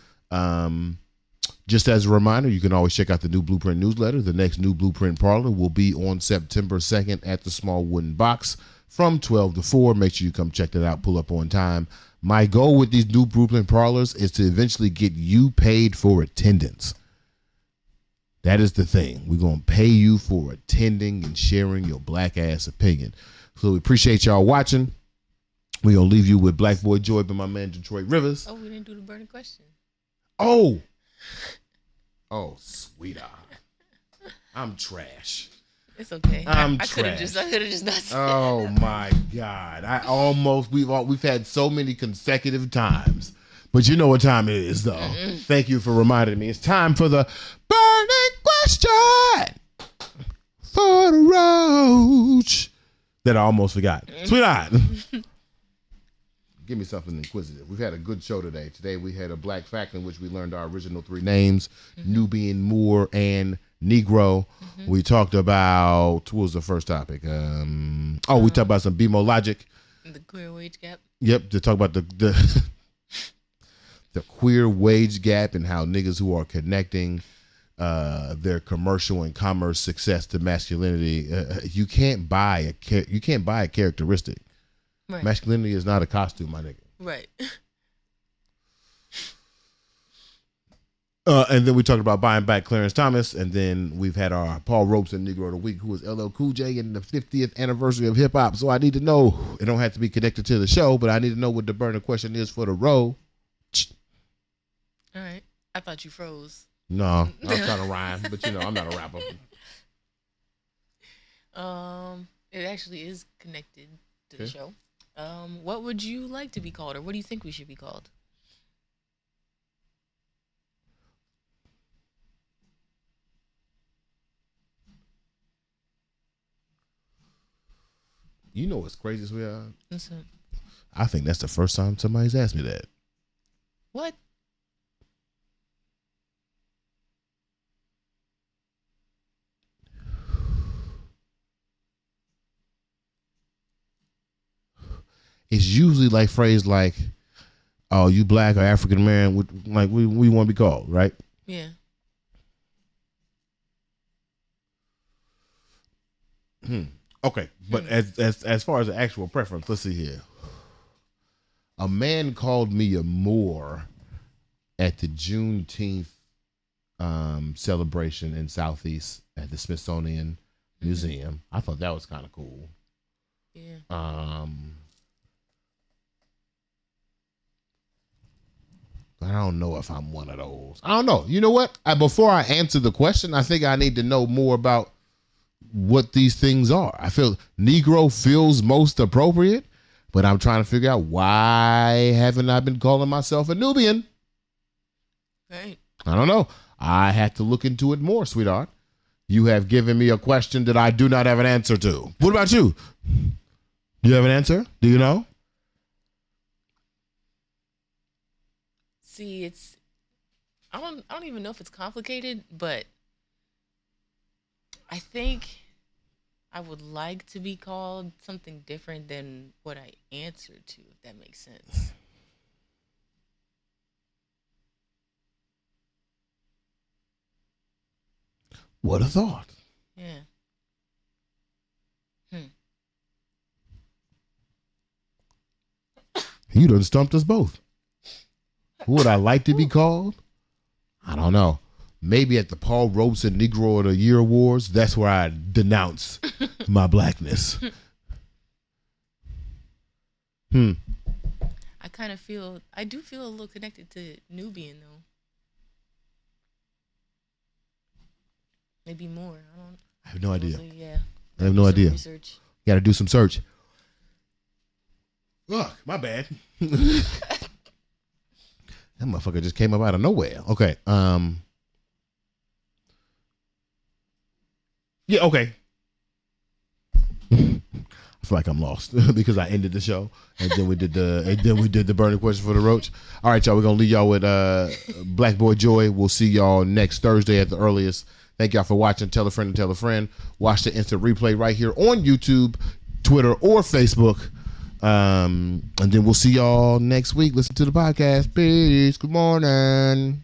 Just as a reminder, you can always check out the new Blueprint newsletter. The next new Blueprint Parlor will be on September 2nd at the Small Wooden Box from 12 to 4. Make sure you come check that out. Pull up on time. My goal with these new Blueprint Parlors is to eventually get you paid for attendance. That is the thing. We're going to pay you for attending and sharing your black ass opinion. So we appreciate y'all watching. We're going to leave you with Black Boy Joy by my man Detroit Rivers. Oh, we didn't do the burning question. Oh, sweetheart. I'm trash. It's okay. I could have just not said Oh my God. We've had so many consecutive times. But you know what time it is, though. Thank you for reminding me. It's time for the burning question for the Roach that I almost forgot. Sweetheart. Give me something inquisitive. We've had a good show today. Today we had a black fact in which we learned our original 3 names, Nubian, Moor, and Negro. We talked about, what was the first topic? We talked about some BeMo logic. The queer wage gap. Yep, to talk about the the queer wage gap and how niggas who are connecting their commercial and commerce success to masculinity, you can't buy a characteristic. Right. Masculinity is not a costume, my nigga. Right. And then we talked about buying back Clarence Thomas, and then we've had our Paul Robeson Negro of the Week, who is LL Cool J in the 50th anniversary of hip hop. So I need to know, it don't have to be connected to the show, but I need to know what the burning question is for the row. All right. I thought you froze. No, I was trying to rhyme, but I'm not a rapper. It actually is connected to the show. What would you like to be called, or what do you think we should be called? You know what's crazy, sweetheart? What's that? I think that's the first time somebody's asked me that. What? It's usually like phrased like, "Oh, you black or African American?" Like we want to be called, right? Yeah. Okay, but as far as the actual preference, let's see here. A man called me a Moor at the Juneteenth celebration in Southeast at the Smithsonian Museum. I thought that was kind of cool. Yeah. I don't know if I'm one of those. I don't know. You know what? Before I answer the question, I think I need to know more about what these things are. I feel Negro feels most appropriate, but I'm trying to figure out why haven't I been calling myself a Nubian? Right. I don't know. I have to look into it more, sweetheart. You have given me a question that I do not have an answer to. What about you? Do you have an answer? Do you know? See, I don't even know if it's complicated, but I think I would like to be called something different than what I answered to, if that makes sense. What a thought. Yeah. You done stumped us both. Who would I like to be called? I don't know. Maybe at the Paul Robeson Negro of the Year Awards, that's where I denounce my blackness. I do feel a little connected to Nubian though. Maybe more. I have no idea. Yeah. I have no idea. Research. Got to do some search. Ugh, my bad. That motherfucker just came up out of nowhere. Okay. Yeah, okay. I feel like I'm lost because I ended the show and then we did the burning question for the Roach. All right, y'all. We're gonna leave y'all with Black Boy Joy. We'll see y'all next Thursday at the earliest. Thank y'all for watching. Tell a friend and tell a friend. Watch the instant replay right here on YouTube, Twitter, or Facebook. And then we'll see y'all next week. Listen to the podcast. Peace. Good morning.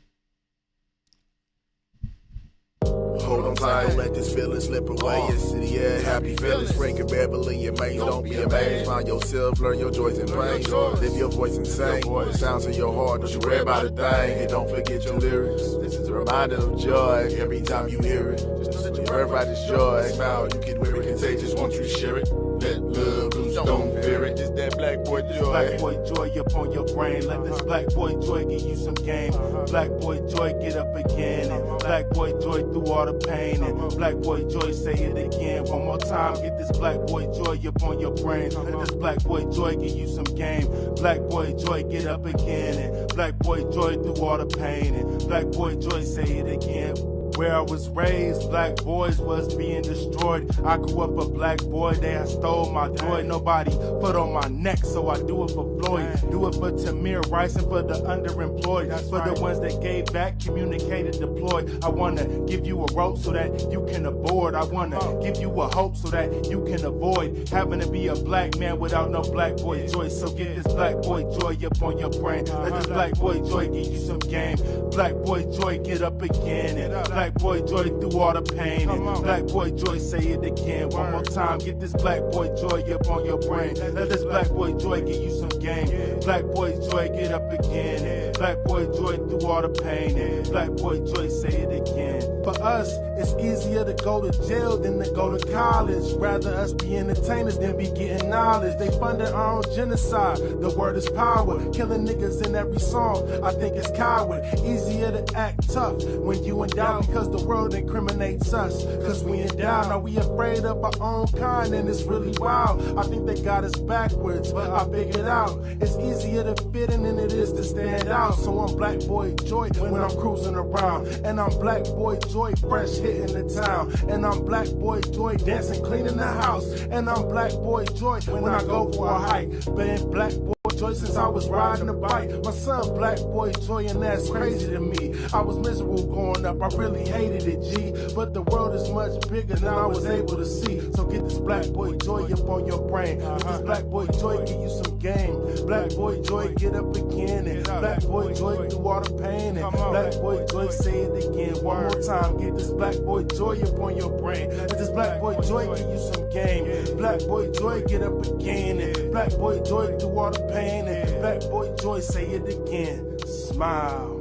Hold on tight, don't let this feeling slip away. Yes, yeah, happy feelings. Breaking Beverly and Maine, don't be amazed. Find yourself, learn your joys and pains. Live your voice and sing. The sounds of your heart, don't you worry about a thing. And don't forget your lyrics. This is a reminder of joy every time you hear it. Just know that your birthright is joy. Smile, you can wear it contagious once you share it. Let love loose, don't fear it. It's that black boy joy. Black boy joy up on your brain. Let this black boy joy give you some game. Black boy joy get up again. And black boy joy through all the pain. And black boy joy say it again. One more time, get this black boy joy up on your brain. Let this black boy joy give you some game. Black boy joy get up again. And black boy joy through all the pain. And black boy joy say it again. Where I was raised, black boys was being destroyed. I grew up a black boy, they had stole my joy. Nobody put on my neck, so I do it for Floyd. Do it for Tamir Rice and for the underemployed. For the ones that gave back, communicated, deployed. I wanna give you a rope so that you can aboard. I wanna give you a hope so that you can avoid having to be a black man without no black boy joy. So get this black boy joy up on your brain. Let this black boy joy give you some game. Black boy joy get up again. And black boy joy through all the pain. And black boy joy say it again. One more time, get this black boy joy up on your brain. Let this black boy joy give you some game. Black boy joy get up again. And black boy joy through all the pain. And black boy joy say it again. For us, it's easier to go to jail than to go to college. Rather us be entertainers than be getting knowledge. They funded our own genocide. The word is power. Killing niggas in every song. I think it's coward. Easier to act tough when you in doubt because the world incriminates us. Cause we in doubt. Now we afraid of our own kind and it's really wild. I think they got us backwards, but I figured out it's easier to fit in than it is to stand out. So I'm black boy joy when I'm cruising around. And I'm black boy joy fresh hitting the town. And I'm black boy joy dancing cleaning the house. And I'm black boy joy when I go for a hike. Been black boy joy since I was riding a bike. My son black boy joy and that's crazy to me. I was miserable growing up, I really hated it, G. But the world is much bigger than I was able to see. So get this black boy joy up on your brain. Let this black boy joy give you some game. Black boy joy get up again. And black boy joy through all the pain. And black boy joy say it again. One more time, get this black boy joy up on your brain. Let this black boy joy give you some game. Black boy joy get up again. And black boy joy through all the pain. And black boy joy say it again. Smile.